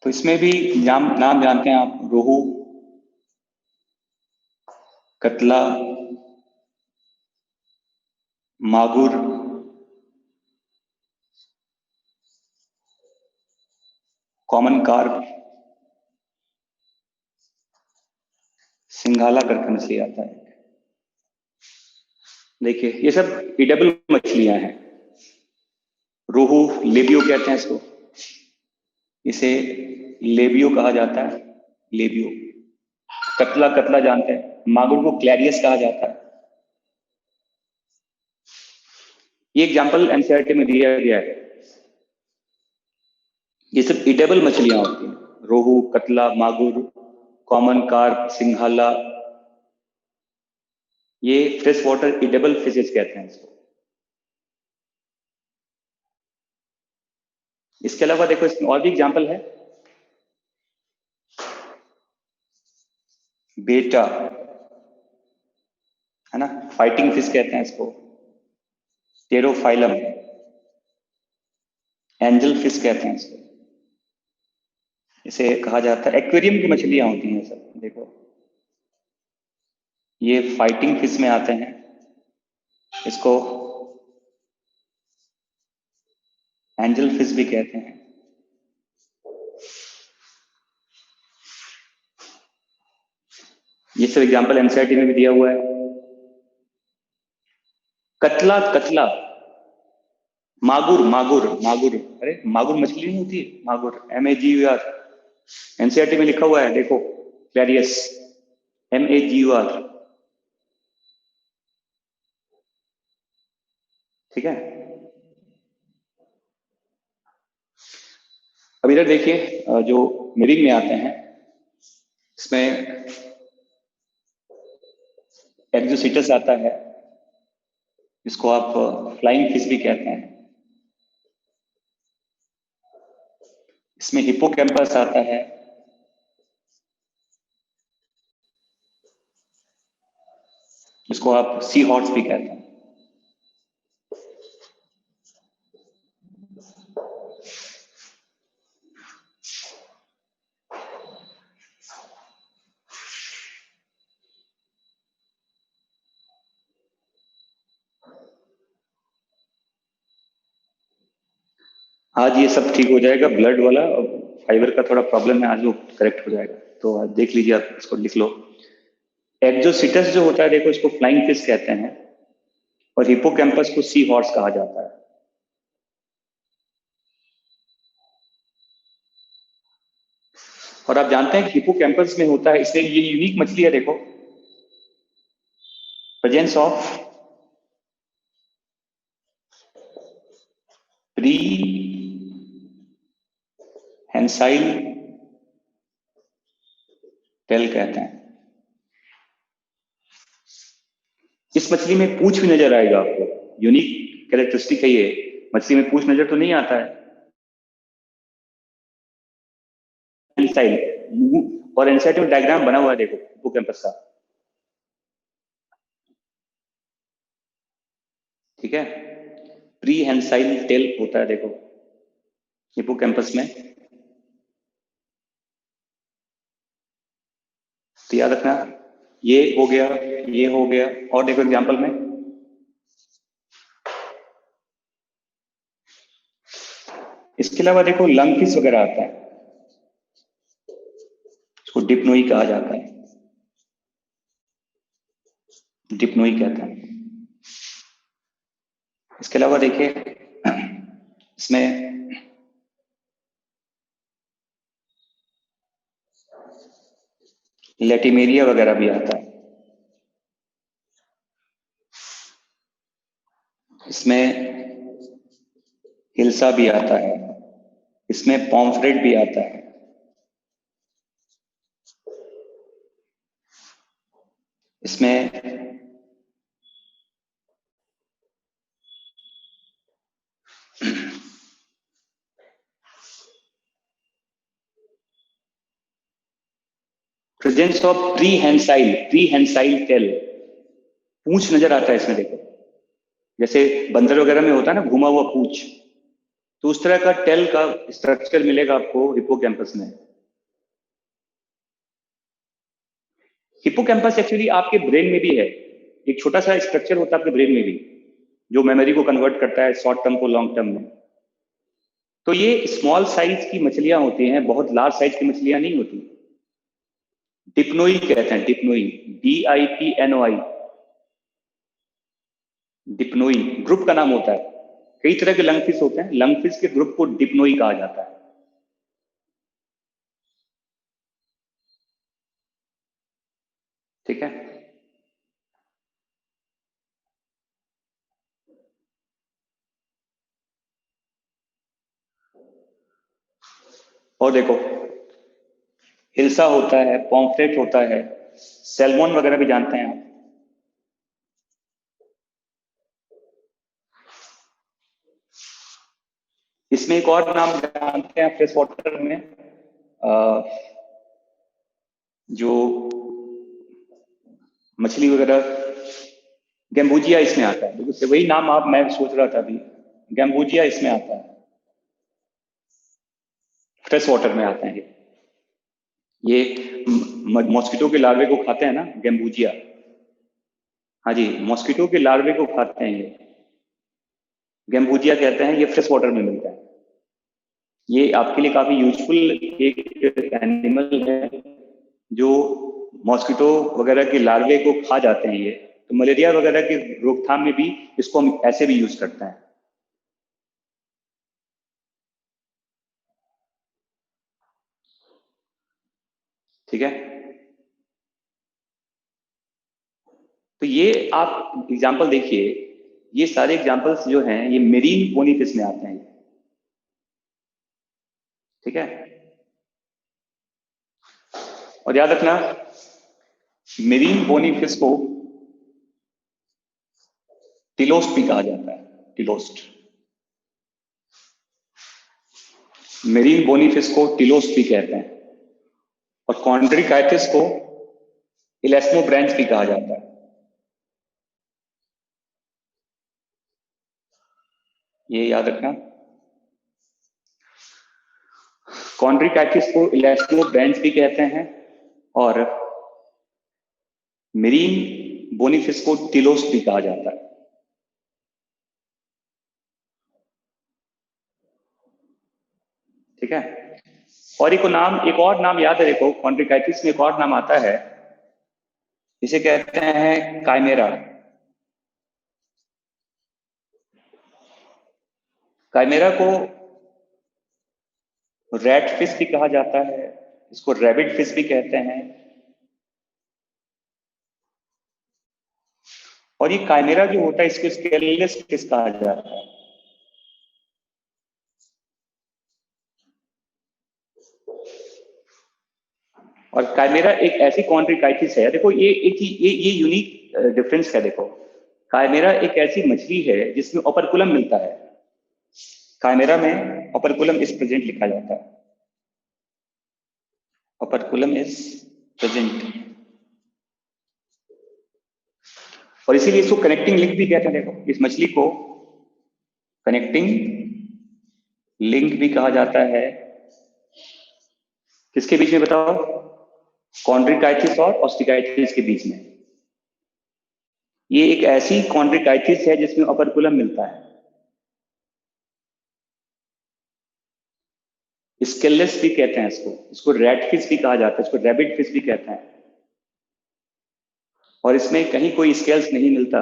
तो इसमें भी नाम नाम जानते हैं आप, रोहू, कतला, मागुर, कॉमन कार्प, सिंघाला करके मछली आता है। देखिए ये सब ईडेबल मछलियां हैं। रोहू लेबियो कहते हैं इसको, इसे लेबियो कहा जाता है, लेबियो। कतला, कतला जानते हैं। मागुर को क्लैरियस कहा जाता है। ये एग्जाम्पल एनसीईआरटी में दिया गया है। ये सब ईटेबल मछलियां होती हैं, रोहू, कतला, मागुर, कॉमन कार्प, सिंघाला, ये फ्रेश वाटर ईटेबल फिशेज कहते हैं इसको। इसके अलावा देखो इसमें और भी एग्जाम्पल है। बेटा है ना, फाइटिंग फिश कहते हैं इसको। टेरोफाइलम, एंजल फिश कहते हैं इसको। इसे कहा जाता है, एक्वेरियम की मछलियां होती हैं सब, देखो ये फाइटिंग फिश में आते हैं। इसको एंजल फिश भी कहते हैं। ये सब एग्जाम्पल एनसीईआरटी में भी दिया हुआ है। कतला, कतला, मागुर, मागुर, मागुर, अरे मागुर मछली नहीं होती, मागुर, MAGUR, एनसीईआरटी में लिखा हुआ है, देखो क्लैरियस, MAGUR, ठीक है। अब इधर देखिए जो मेरिन में आते हैं, इसमें एक्सोसिटस आता है, इसको आप फ्लाइंग फिश भी कहते हैं। इसमें हिप्पोकैम्पस आता है, इसको आप सी हॉर्स भी कहते हैं। आज ये सब ठीक हो जाएगा, ब्लड वाला और फाइबर का थोड़ा प्रॉब्लम है, आज वो करेक्ट हो जाएगा। तो आज देख लीजिए, आप इसको लिख लो। एक्सोसिटस जो होता है, देखो इसको फ्लाइंग फिश कहते हैं, और हिप्पोकैम्पस को सी हॉर्स कहा जाता है। और आप जानते हैं कि हिप्पोकैम्पस में होता है, इसलिए ये यूनिक मछली है। देखो, प्रेजेंस ऑफ प्री हेंसाइल टेल कहते हैं। इस मछली में पूंछ भी नजर आएगा आपको, यूनिक कैरेक्टरिस्टिक है ये। मछली में पूंछ नजर तो नहीं आता है, हेंसाइल, और एनसाइट में डायग्राम बना हुआ है, देखो हिप्पोकैम्पस का। ठीक है, प्री हेंसाइल टेल होता है, देखो हिप्पोकैम्पस में। तो याद रखना, ये हो गया, ये हो गया, और देखो एग्जांपल में इसके अलावा देखो लंगफिश वगैरह आता है, इसको डिप्नोई कहा जाता है, डिप्नोई कहते हैं। इसके अलावा देखिए इसमें लेटिमेरिया वगैरह भी आता है, इसमें हिल्सा भी आता है, इसमें पॉम्फ्रेट भी आता है, इसमें प्रेजेंस ऑफ प्री हेंसाइल टेल, पूंछ नजर आता है इसमें। देखो जैसे बंदर वगैरह में होता है ना घुमा हुआ पूंछ, तो उस तरह का टेल का स्ट्रक्चर मिलेगा आपको हिप्पोकैम्पस में। हिप्पोकैम्पस एक्चुअली आपके ब्रेन में भी है, एक छोटा सा स्ट्रक्चर होता है आपके ब्रेन में भी, जो मेमोरी को कन्वर्ट करता है शॉर्ट टर्म को लॉन्ग टर्म में। तो ये स्मॉल साइज की मछलियां होती हैं, बहुत लार्ज साइज की मछलियां नहीं होती। डिप्नोई कहते हैं, डिप्नोई, DIPNOI, डिप्नोई ग्रुप का नाम होता है। कई तरह के लंगफिश होते हैं, लंगफिश के ग्रुप को डिप्नोई कहा जाता है। ठीक है, और देखो हिल्सा होता है, पॉम्फ्रेट होता है, सैल्मन वगैरह भी जानते हैं आप। इसमें एक और नाम जानते हैं फ्रेश वाटर में, जो मछली वगैरह, गैम्बूजिया इसमें आता है। देखो वही नाम आप, मैं सोच रहा था अभी, गैम्बूजिया इसमें आता है, फ्रेश वाटर में आते हैं ये मॉस्किटो के लार्वे को खाते हैं ना, गैम्बूजिया। हाँ जी, मॉस्किटो के लार्वे को खाते हैं ये, गैम्बूजिया कहते हैं। ये फ्रेश वाटर में मिलता है। ये आपके लिए काफी यूजफुल एक एनिमल है, जो मॉस्किटो वगैरह के लार्वे को खा जाते हैं ये। तो मलेरिया वगैरह की रोकथाम में भी इसको हम ऐसे भी यूज करते हैं। ठीक है, तो ये आप एग्जाम्पल देखिए, ये सारे एग्जाम्पल्स जो हैं ये मेरीन बोनीफिश में आते हैं। ठीक है, और याद रखना, मेरीन बोनीफिश को टिलोस्ट भी कहा जाता है, टिलोस्ट। मेरीन बोनी फिश को टिलोस्ट भी कहते हैं, और कॉन्ड्रिकाइटिस को इलेस्मोब्रेंच भी कहा जाता है। ये याद रखना, कॉन्ड्रिकाइटिस को इलेस्मोब्रेंच भी कहते हैं और मेरीन बोनी फिश को टिलोस्ट भी कहा जाता है। ठीक है, और एक और नाम याद है, देखो कॉन्ड्रिकाइटिस में एक और नाम आता है, इसे कहते हैं काइमेरा। काइमेरा को रैट फिश भी कहा जाता है, इसको रैबिट फिश भी कहते हैं, और ये काइमेरा जो होता है इसको स्केललेस फिश कहा जाता है। और काइमेरा एक ऐसी कॉन्ड्रिकाइटिस है, देखो ये यूनिक डिफरेंस है। देखो, काइमेरा एक ऐसी मछली है जिसमें ओपरकुलम मिलता है। काइमेरा में ओपरकुलम इज प्रेजेंट लिखा जाता है, ओपरकुलम इज प्रेजेंट, और इसीलिए इसको कनेक्टिंग लिंक भी कहते हैं। देखो, इस मछली को कनेक्टिंग लिंक भी कहा जाता है। किसके बीच में बताओ? कॉन्ड्रिकाइटिस और ऑस्टिकाइटिस के बीच में। ये एक ऐसी कॉन्ड्रिकाइटिस है जिसमें ओपरकुलम मिलता है। स्केललेस भी कहते हैं इसको रैट फिश भी कहा जाता है, इसको रैबिट फिश भी कहते हैं, और इसमें कहीं कोई स्केल्स नहीं मिलता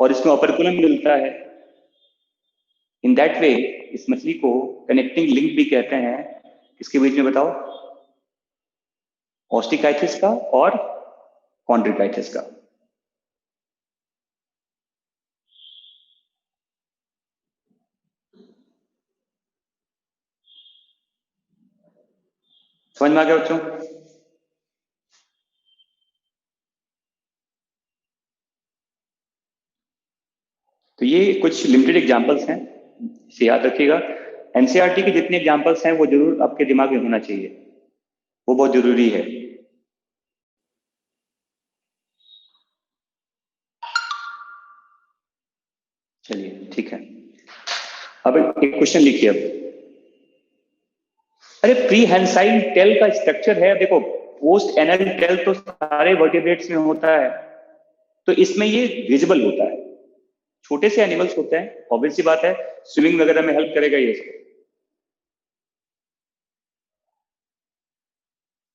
और इसमें ओपरकुलम मिलता है। इन दैट वे इस मछली को कनेक्टिंग लिंक भी कहते हैं। किसके बीच में बताओ? ऑस्टिकाइटिस का और कॉन्ड्रिकाइटिस का। समझ में आ गया बच्चों? तो ये कुछ लिमिटेड एग्जांपल्स हैं, इसे याद रखिएगा। एनसीईआरटी के जितने एग्जांपल्स हैं वो जरूर आपके दिमाग में होना चाहिए, वो बहुत जरूरी है। चलिए ठीक है, अब एक क्वेश्चन लिखिए। अब अरे प्री हेंसाइल टेल का स्ट्रक्चर है, देखो पोस्ट एनल टेल तो सारे वर्टिब्रेट्स में होता है, तो इसमें ये विजिबल होता है। छोटे से एनिमल्स होते हैं, ऑब्वियस सी बात है, स्विमिंग वगैरह में हेल्प करेगा ये सब।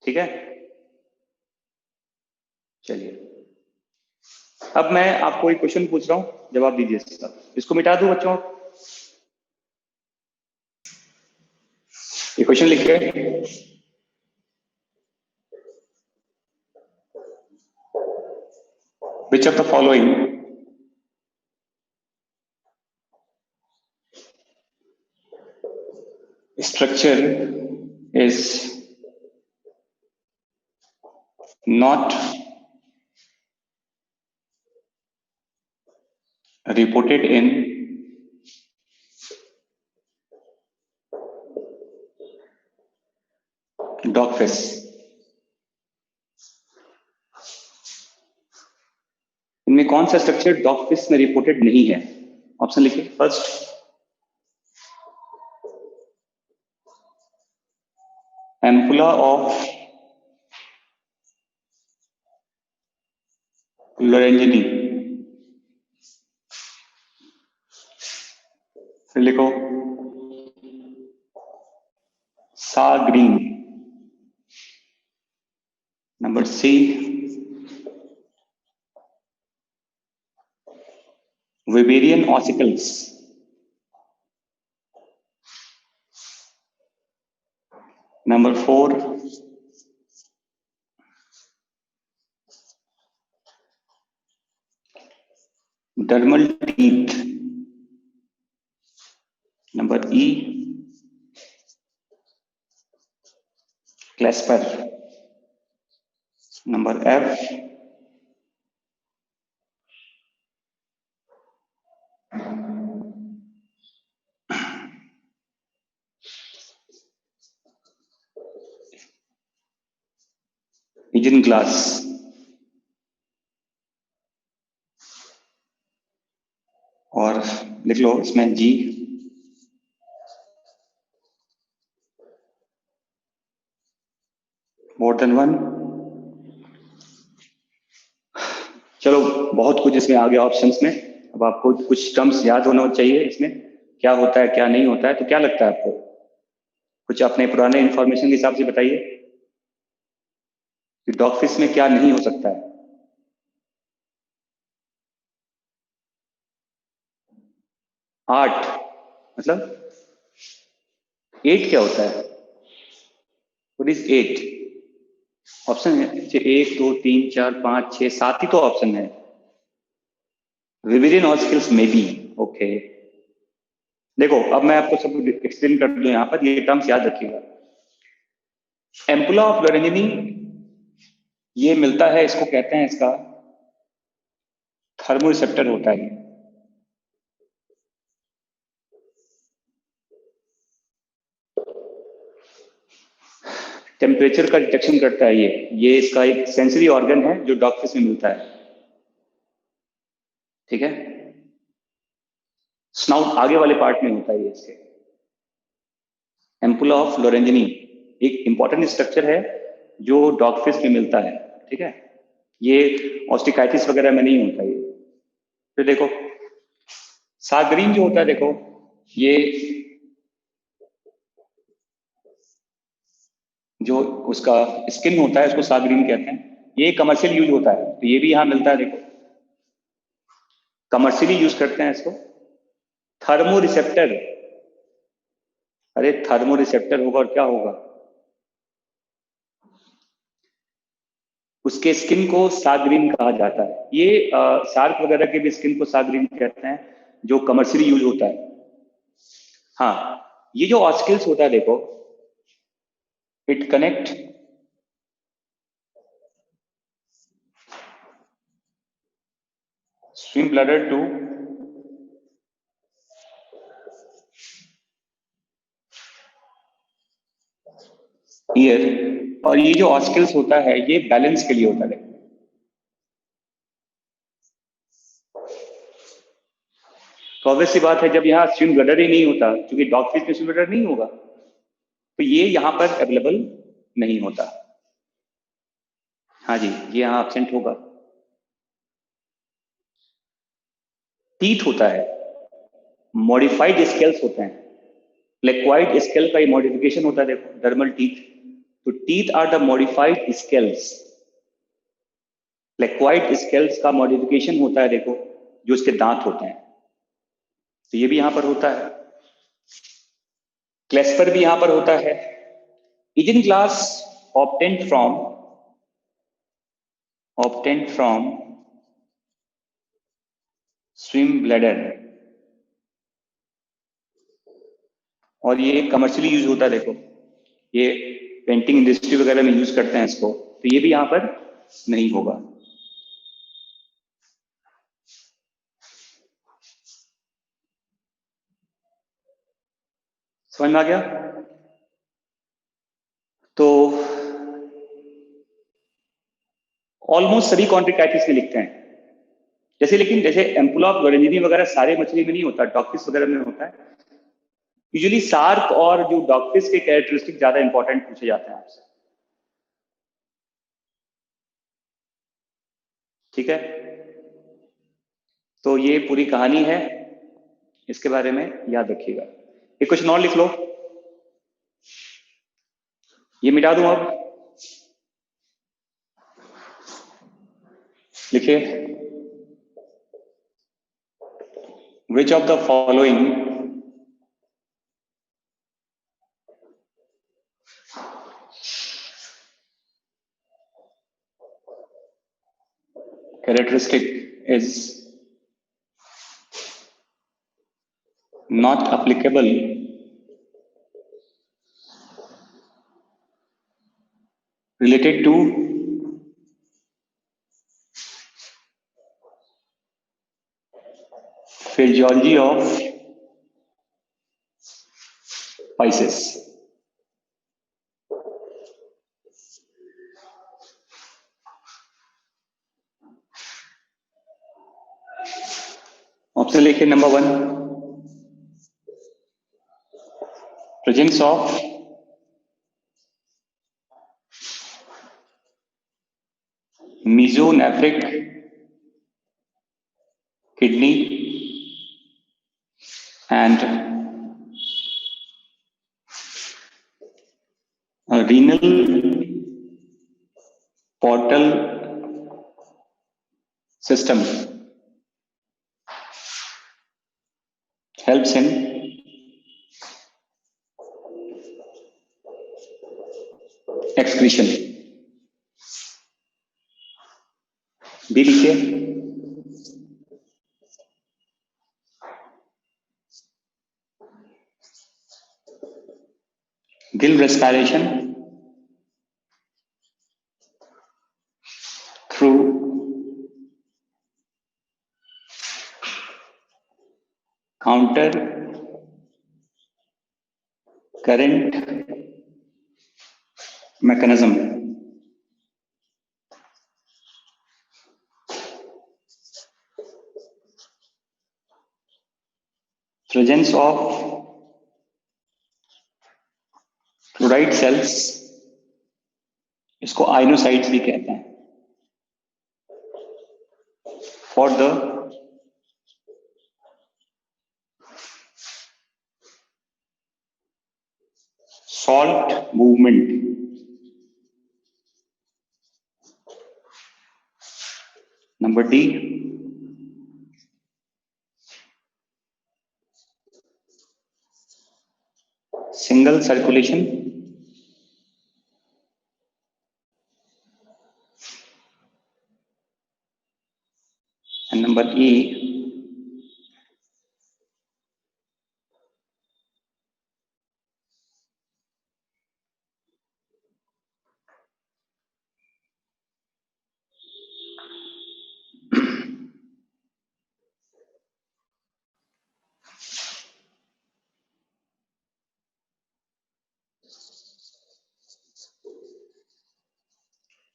ठीक है, चलिए अब मैं आपको एक क्वेश्चन पूछ रहा हूं, जवाब दीजिए इसका। इसको मिटा दूं बच्चों? ये क्वेश्चन लिखिए, which of the following structure is not reported in dogfish? इनमें कौन सा स्ट्रक्चर डॉगफिश में रिपोर्टेड नहीं है? ऑप्शन लिखिए। फर्स्ट, एम्पुला ऑफ लोरेंजिनी, फिर लिखो सा ग्रीन। Number C, Weberian ossicles. Number 4, dermal teeth. Number E, clasper. Number F, ईजिन क्लास, और लिख लो इसमें जी, मोर देन वन। चलो बहुत कुछ इसमें आ गया ऑप्शंस में। अब आपको कुछ टर्म्स याद होना चाहिए इसमें, क्या होता है क्या नहीं होता है। तो क्या लगता है आपको, कुछ अपने पुराने इंफॉर्मेशन के हिसाब से बताइए कि डॉगफिश में क्या नहीं हो सकता है। 8 मतलब 8 क्या होता है? What is 8? ऑप्शन है 1 2 3 4 5 6 7 ही तो ऑप्शन है। विविरियन ऑस्किल्स में बी। ओके, देखो अब मैं आपको सब एक्सप्लेन कर दूं, यहाँ पर ये टर्म्स याद रखिएगा। एम्पुला ऑफ लोरेंजिनी, ये मिलता है, इसको कहते हैं, इसका थर्मोरिसेप्टर होता है। टेम्परेचर का डिटेक्शन करता है ये इसका एक सेंसरी ऑर्गन है जो डॉगफिश में मिलता है। ठीक है, स्नाउट आगे वाले पार्ट में होता है ये इसके। एम्पुला ऑफ लोरेंजिनी एक इंपॉर्टेंट स्ट्रक्चर है जो डॉगफिश में मिलता है। ठीक है, ये ऑस्टिकाइटिस वगैरह में नहीं होता ये। फिर देखो सागरीन जो होता है, देखो ये जो उसका स्किन होता है उसको सागरीन कहते हैं। ये कमर्शियल यूज होता है, तो ये भी यहाँ मिलता है। देखो कमर्शियली यूज करते हैं इसको। थर्मो रिसेप्टर, अरे थर्मो रिसेप्टर होगा और क्या होगा, उसके स्किन को सागरीन कहा जाता है। ये शार्क वगैरह के भी स्किन को सागरीन कहते हैं, जो कमर्शियली यूज होता है। हाँ, ये जो ऑस्किल्स होता है देखो, it connect swim bladder two year. और ये जो ऑस्किल्स होता है ये बैलेंस के लिए होता है। तो ऑब्वियस सी बात है, जब यहाँ स्विम ब्लैडर ही नहीं होता, क्योंकि डॉगफिश में स्विम ब्लैडर नहीं होगा, तो ये यहाँ पर अवेलेबल नहीं होता। हाँ जी, ये यहाँ एब्सेंट होगा। टीथ होता है, मॉडिफाइड स्केल्स होते हैं। लेक्वाइड स्केल का मॉडिफिकेशन होता है, देखो डर्मल टीथ। तो teeth are the modified scales. Placoid scales का मॉडिफिकेशन होता है, देखो जो इसके दांत होते हैं। तो ये भी यहां पर होता है। क्लेस्पर भी यहां पर होता है। इजिन glass obtained from swim bladder, और ये कमर्शियली यूज होता है। देखो ये पेंटिंग इंडस्ट्री वगैरह में यूज करते हैं इसको, तो ये भी यहां पर नहीं होगा। समझ में आ गया? तो ऑलमोस्ट सभी कॉन्ट्रिकाइटिस में लिखते हैं जैसे, लेकिन जैसे एम्पुला ऑफ लोरेंजिनी वगैरह सारे मछली में नहीं होता, डॉगफिश वगैरह में होता है। यूजुअली शार्क और जो डॉगफिश के कैरेक्टरिस्टिक ज्यादा इंपॉर्टेंट पूछे जाते हैं आपसे। ठीक है, तो ये पूरी कहानी है, इसके बारे में याद रखिएगा। एक क्वेश्चन और लिख लो, ये मिटा दूं अब, लिखिए। Which of the following characteristic is not applicable related to physiology of spices. Option लिखिए। Number 1, presence of mesonephric kidney and renal portal system helps in excretion. B लिखिए। gill respiration through counter current mechanism. Presence of chloride cells, इसको आइनोसाइट्स भी कहते हैं, for the salt movement. Number D, single circulation. And number E,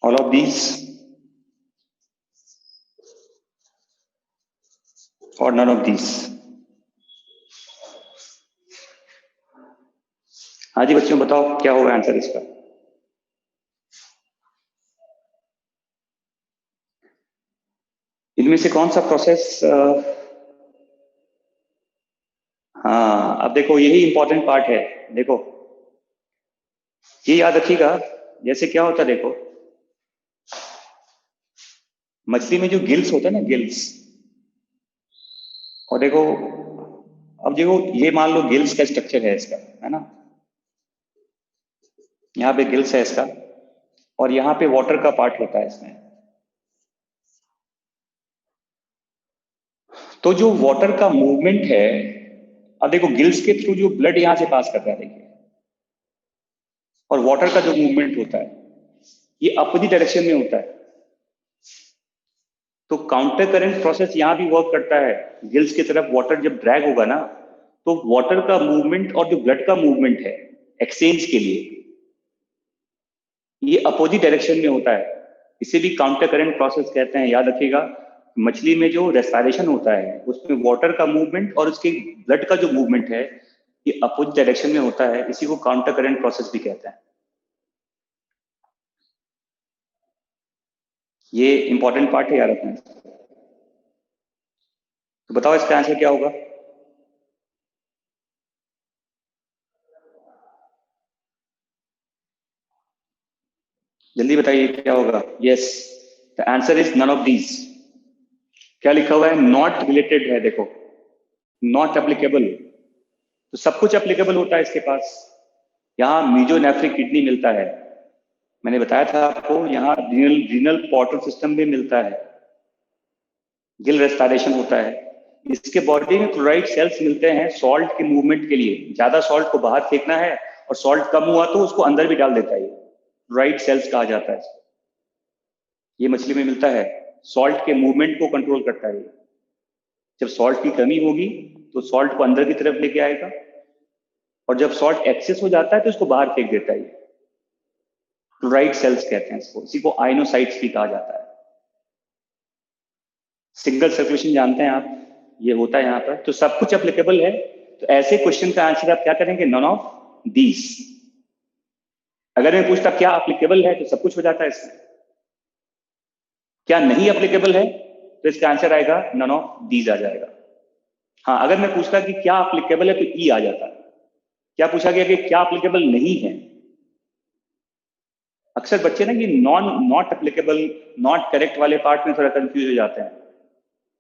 all of these or none of these. हाँ जी बच्चों, बताओ क्या होगा आंसर इसका। इनमें से कौन सा प्रोसेस हाँ, अब देखो यही इंपॉर्टेंट पार्ट है। देखो ये याद रखिएगा, जैसे क्या होता है देखो, मछली में जो गिल्स होता है ना, गिल्स, और देखो अब देखो ये मान लो गिल्स का स्ट्रक्चर है इसका, है ना, यहाँ पे गिल्स है इसका, और यहाँ पे वाटर का पार्ट होता है इसमें। तो जो वाटर का मूवमेंट है, अब देखो गिल्स के थ्रू जो ब्लड यहां से पास कर रहा है देखिए, और वाटर का जो मूवमेंट होता है ये अपोजिट डायरेक्शन में होता है। तो काउंटर करंट प्रोसेस यहां भी वर्क करता है। गिल्स की तरफ वाटर जब ड्रैग होगा ना, तो वाटर का मूवमेंट और जो ब्लड का मूवमेंट है एक्सचेंज के लिए, ये अपोजिट डायरेक्शन में होता है। इसे भी काउंटर करंट प्रोसेस कहते हैं, याद रखिएगा। मछली में जो रेस्पिरेशन होता है उसमें वाटर का मूवमेंट और उसके ब्लड का जो मूवमेंट है ये अपोजिट डायरेक्शन में होता है, इसी को काउंटर करंट प्रोसेस भी कहते हैं। ये इंपॉर्टेंट पार्ट है यार अपने। तो बताओ इसका आंसर क्या होगा। जल्दी बताइए क्या होगा। Yes, the answer is none of these. क्या लिखा हुआ है? नॉट रिलेटेड है। देखो, नॉट एप्लीकेबल। तो सब कुछ एप्लीकेबल होता है इसके पास। यहाँ मीजोनेफ्रिक किडनी मिलता है, मैंने बताया था आपको। यहाँ रीनल पोर्टल सिस्टम भी मिलता है, गिल रेस्पिरेशन होता है। इसके बॉडी में क्लोराइड सेल्स मिलते हैं सॉल्ट के मूवमेंट के लिए। ज्यादा सॉल्ट को बाहर फेंकना है और सॉल्ट कम हुआ तो उसको अंदर भी डाल देता है, क्लोराइड सेल्स कहा जाता है। ये मछली में मिलता है, सॉल्ट के मूवमेंट को कंट्रोल करता है। जब सॉल्ट की कमी होगी तो सॉल्ट को अंदर की तरफ लेके आएगा, और जब सॉल्ट एक्सेस हो जाता है तो इसको बाहर फेंक देता है। क्लोराइड सेल्स कहते हैं इसको, इसी को आयनोसाइट्स भी कहा जाता है। सिंगल सर्कुलेशन जानते हैं आप, ये होता है यहाँ पर, तो सब कुछ एप्लीकेबल है। तो ऐसे क्वेश्चन का आंसर आप क्या करेंगे? None of these. अगर मैं पूछता क्या एप्लीकेबल है तो सब कुछ हो जाता है इसमें। क्या नहीं एप्लीकेबल है तो इसका आंसर आएगा नन ऑफ दीज आ जाएगा। हाँ, अगर मैं पूछता कि क्या एप्लीकेबल है तो ई आ जाता। क्या पूछा गया कि क्या एप्लीकेबल नहीं है? अक्सर बच्चे ना ये नॉट एप्लीकेबल, नॉट करेक्ट वाले पार्ट में थोड़ा कंफ्यूज हो जाते हैं,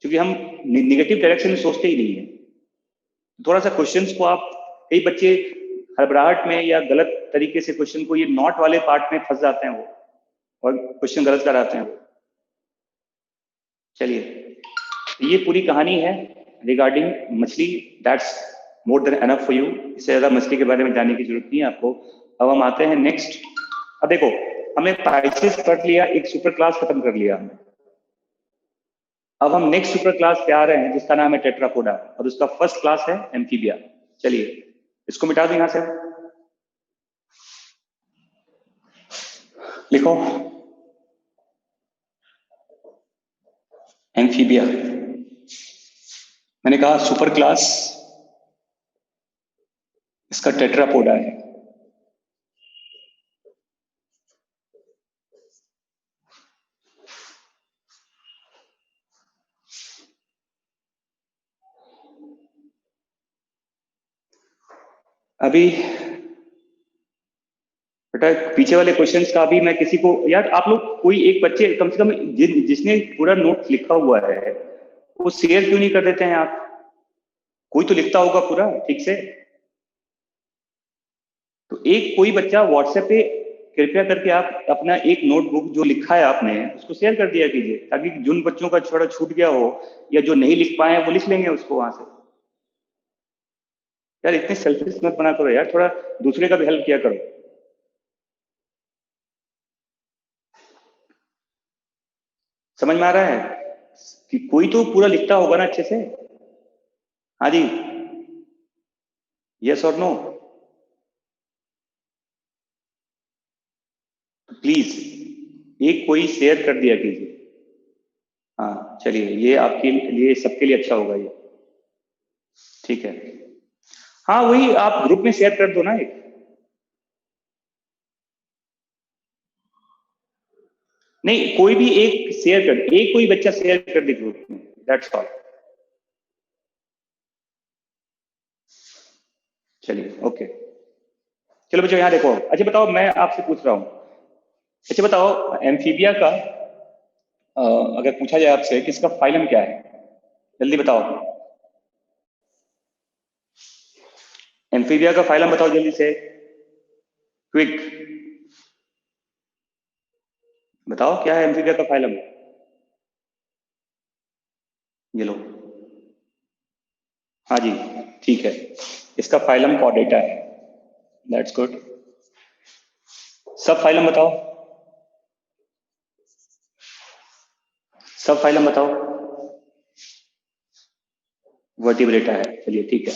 क्योंकि हम निगेटिव डायरेक्शन में सोचते ही नहीं है। थोड़ा सा क्वेश्चंस को आप, कई बच्चे हड़बड़ाहट में या गलत तरीके से क्वेश्चन को ये नॉट वाले पार्ट में फंस जाते हैं वो, और क्वेश्चन गलत कराते हैं वो। चलिए, ये पूरी कहानी है रिगार्डिंग मछली। That's more than enough for you. इससे ज्यादा मछली के बारे में जानने की जरूरत नहीं है आपको। अब हम आते हैं नेक्स्ट। अब देखो, हमने पाइसेस पढ़ लिया, एक सुपर क्लास खत्म कर लिया हमने। अब हम नेक्स्ट सुपर क्लास पे आ रहे हैं जिसका नाम है टेट्रापोडा, और उसका फर्स्ट क्लास है एम्फीबिया। चलिए, इसको मिटा दो यहां से, लिखो एम्फीबिया। मैंने कहा सुपर क्लास, इसका टेट्रापोडा है। अभी बेटा पीछे वाले क्वेश्चंस का भी मैं किसी को, यार आप लोग कोई एक बच्चे कम से कम जिसने पूरा नोट लिखा हुआ है वो शेयर क्यों नहीं कर देते हैं आप? कोई तो लिखता होगा पूरा ठीक से। तो एक कोई बच्चा व्हाट्सएप पे कृपया करके आप अपना एक नोटबुक जो लिखा है आपने उसको शेयर कर दिया कीजिए, ताकि जिन बच्चों का थोड़ा छूट गया हो या जो नहीं लिख पाए वो लिख लेंगे उसको वहां से। यार इतने सेल्फिश मत बना करो यार, थोड़ा दूसरे का भी हेल्प किया करो। समझ में आ रहा है कि कोई तो पूरा लिखता होगा ना अच्छे से? हाँ जी, यस और नो, प्लीज एक कोई शेयर कर दिया कीजिए। हाँ चलिए, ये आपके लिए सबके लिए अच्छा होगा ये, ठीक है। हाँ वही आप ग्रुप में शेयर कर दो ना एक। नहीं, कोई भी एक शेयर कर, एक कोई बच्चा शेयर कर दे ग्रुप में, दैट्स ऑल। चलिए ओके। चलो बच्चों यहाँ देखो, अच्छा बताओ, मैं आपसे पूछ रहा हूँ, अच्छा बताओ एम्फीबिया का अगर पूछा जाए आपसे कि इसका फाइलम क्या है, जल्दी बताओ। एम्फीबिया का फाइलम बताओ जल्दी से, क्विक बताओ क्या है एम्फीबिया का फाइलम। ये लो, हाँ जी ठीक है, इसका फाइलम कॉर्डेटा है। That's good. सब फाइलम बताओ, सब फाइलम बताओ। वर्टिब्रेटा है, चलिए ठीक है,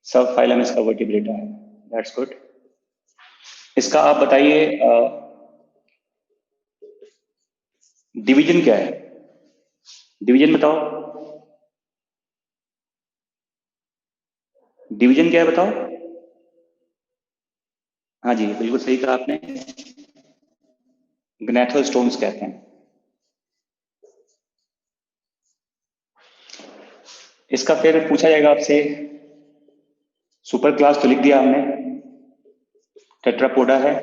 सब फाइलम इसका वर्टिब्रेटा है। That's good. इसका आप बताइए डिवीजन क्या है, डिवीजन बताओ, डिवीजन क्या है बताओ। हाँ जी बिल्कुल सही कहा आपने, ग्नेथोस्टोम्स कहते हैं। इसका फिर पूछा जाएगा आपसे, सुपर क्लास तो लिख दिया हमने, टेट्रापोडा है,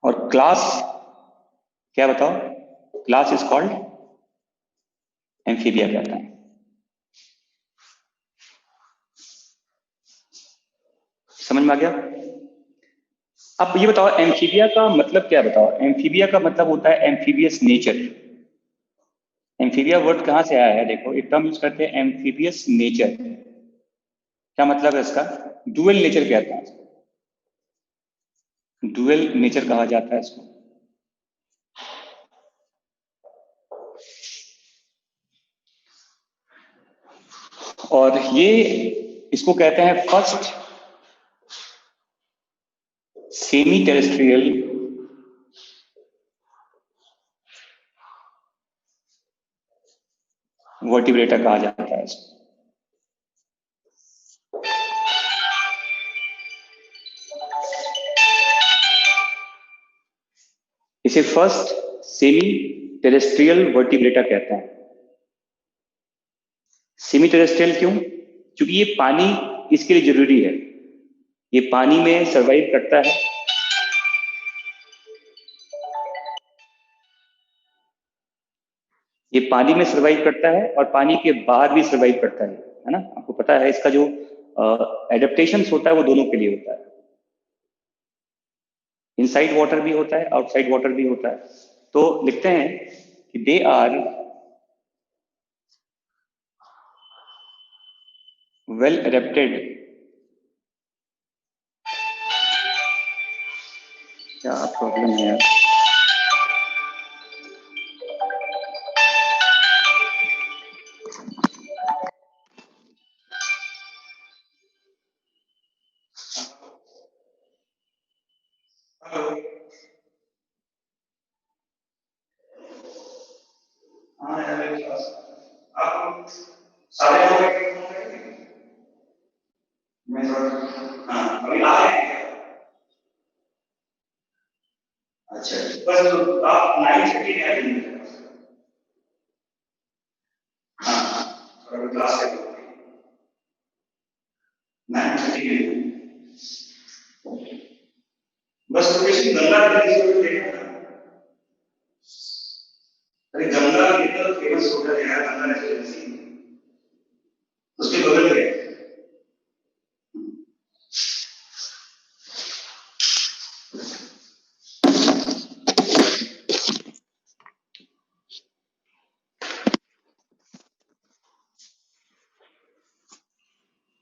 और क्लास क्या बताओ, क्लास इज कॉल्ड एम्फीबिया कहता है। समझ में आ गया? अब ये बताओ एम्फीबिया का मतलब क्या बताओ। एम्फीबिया का मतलब होता है एम्फीबियस नेचर। एम्फीबिया वर्ड कहाँ से आया है? देखो एक टर्म यूज करते हैं एम्फीबियस नेचर। क्या मतलब है इसका? डुअल नेचर कहते हैं इसको, डुअल नेचर कहा जाता है इसको। और ये इसको कहते हैं फर्स्ट सेमी टेरेस्ट्रियल वर्टिब्रेटा कहा जाता है इसको। इसे फर्स्ट सेमी टेरेस्ट्रियल वर्टिब्रेटा कहते हैं। सेमी टेरेस्ट्रियल क्यों? क्योंकि ये पानी इसके लिए जरूरी है, ये पानी में सर्वाइव करता है। ये पानी में सर्वाइव करता है और पानी के बाहर भी सर्वाइव करता है ना। आपको पता है इसका जो एडेप्टेशन होता है वो दोनों के लिए होता है, इनसाइड वाटर भी होता है, आउटसाइड वाटर भी होता है। तो लिखते हैं कि दे आर वेल एडेप्टेड। क्या प्रॉब्लम है यार? हाँ यार, आप सारे मैं हाँ अभी आ रहे हैं। अच्छा बस तो आप 9:30 में आएंगे। हाँ अभी क्लास है 9:30 में। बस लोकेशन गंगा नदी से देखना। अरे गंगा कितना फेमस होटल है यार, गंगा रेसिडेंसी, उसके बगल में है।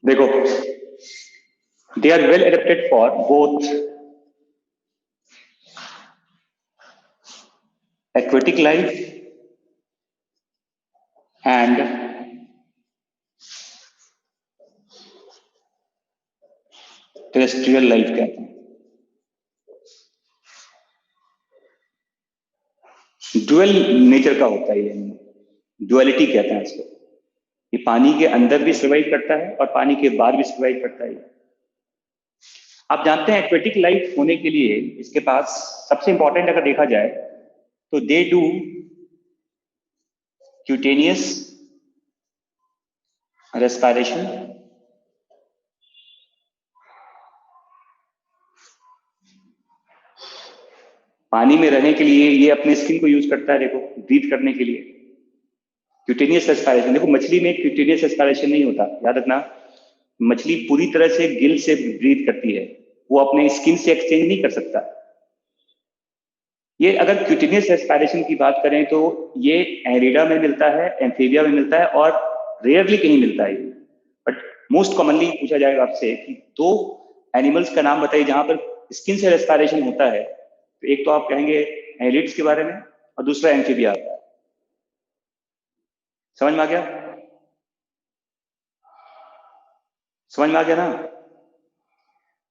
देखो, they are well adapted for both aquatic life and terrestrial life कहते हैं। डुअल नेचर का होता है ये, डुअलिटी कहते हैं इसको। ये पानी के अंदर भी सर्वाइव करता है और पानी के बाहर भी सर्वाइव करता है। आप जानते हैं एक्वेटिक लाइफ होने के लिए इसके पास सबसे इंपॉर्टेंट अगर देखा जाए तो दे डू क्यूटेनियस रेस्पिरेशन, पानी में रहने के लिए ये अपने स्किन को यूज करता है, देखो ब्रीथ करने के लिए। क्यूटेनियस रेस्पिरेशन, देखो मछली में क्यूटेनियस रेस्पिरेशन नहीं होता, याद रखना। मछली पूरी तरह से गिल से ब्रीथ करती है, वो अपने स्किन से एक्सचेंज नहीं कर सकता। ये अगर क्यूटेनियस रेस्पिरेशन की बात करें तो ये एनिलिडा में मिलता है, एम्फीबिया में मिलता है और रेयरली कहीं मिलता है। बट मोस्ट कॉमनली पूछा जाएगा आपसे कि दो एनिमल्स का नाम बताइए जहां पर स्किन से रेस्पिरेशन होता है, तो एक तो आप कहेंगे एलिड्स के बारे में और दूसरा एम्फीबिया आता है। समझ में आ गया? समझ में आ गया ना?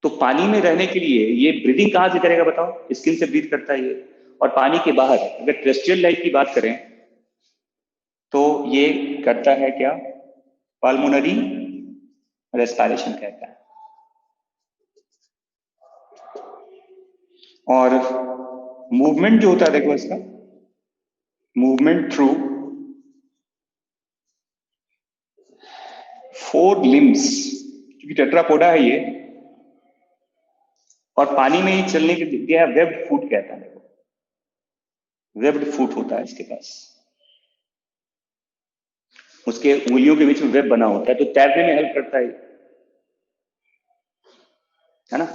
तो पानी में रहने के लिए ये ब्रीदिंग कहां से करेगा बताओ? स्किन से ब्रीथ करता है ये। और पानी के बाहर अगर टेरेस्ट्रियल लाइफ की बात करें तो ये करता है क्या? पल्मोनरी रेस्पिरेशन कहता है। और मूवमेंट जो होता है देखो इसका, मूवमेंट थ्रू 4 लिम्स, क्योंकि टेट्रापोडा है ये और पानी में ही चलने के लिए वेब्ड फुट कहता है। देखो वेब्ड फुट होता है इसके पास, उसके उंगलियों के बीच में वेब बना होता है, तो तैरने में हेल्प करता है ना।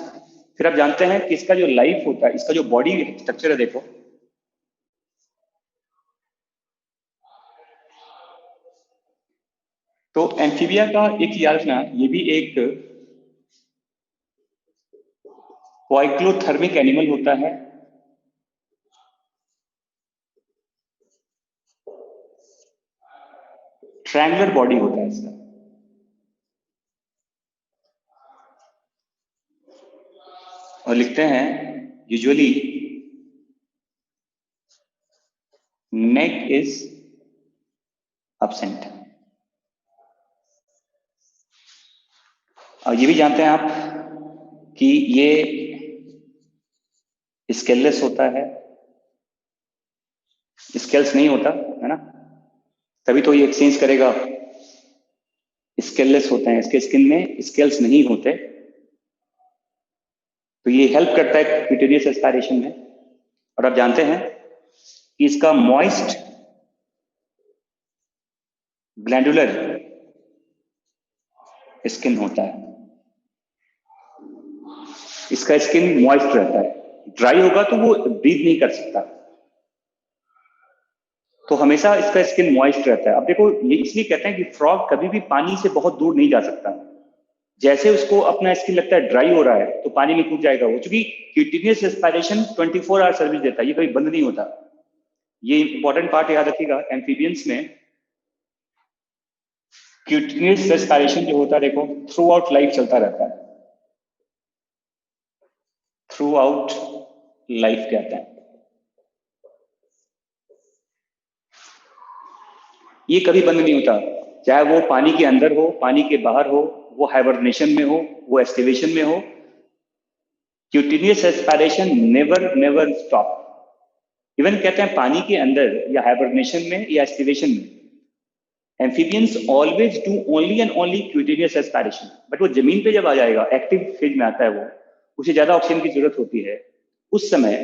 फिर आप जानते हैं कि इसका जो लाइफ होता है, इसका जो बॉडी स्ट्रक्चर है देखो, तो एम्फीबिया का एक याद रखना, ये भी एक पोइक्लोथर्मिक एनिमल होता है। ट्रायंगुलर बॉडी होता है इसका, और लिखते हैं यूजुअली नेक इज absent। और ये भी जानते हैं आप कि ये स्केललेस होता है, स्केल्स नहीं होता है ना, तभी तो ये एक्सचेंज करेगा। स्केललेस होते हैं, इसके स्किन में स्केल्स नहीं होते, तो ये हेल्प करता है क्यूटेनियस एस्पायरेशन में। और आप जानते हैं कि इसका मॉइस्ट ग्लैंडुलर स्किन होता है, इसका स्किन मॉइस्ट रहता है, ड्राई होगा तो वो ब्रीथ नहीं कर सकता, तो हमेशा इसका स्किन मॉइस्ट रहता है। अब देखो ये इसलिए कहते हैं कि फ्रॉग कभी भी पानी से बहुत दूर नहीं जा सकता, जैसे उसको अपना स्किन लगता है ड्राई हो रहा है तो पानी में कूद जाएगा वो, क्योंकि क्यूटेनियस एस्पायरेशन 24 आवर सर्विस देता है, ये कभी बंद नहीं होता। ये इंपॉर्टेंट पार्ट याद रखिएगा, एम्फीबियंस में क्यूटेनियस एस्पायरेशन जो होता है देखो थ्रू आउट लाइफ चलता रहता है, थ्रू आउट लाइफ कहते हैं। ये कभी बंद नहीं होता, चाहे वो पानी के अंदर हो, पानी के बाहर हो, वो हाइबरनेशन में हो, वो एस्टिवेशन में हो, cutaneous aspiration never never stop. Even कहते हैं पानी के अंदर या हाइबरनेशन में या एस्टिवेशन में amphibians always do only and only cutaneous aspiration, but वो जमीन पे जब आ जाएगा, एक्टिव फेज में आता है, वो उसे ज्यादा ऑक्सीजन की जरूरत होती है, उस समय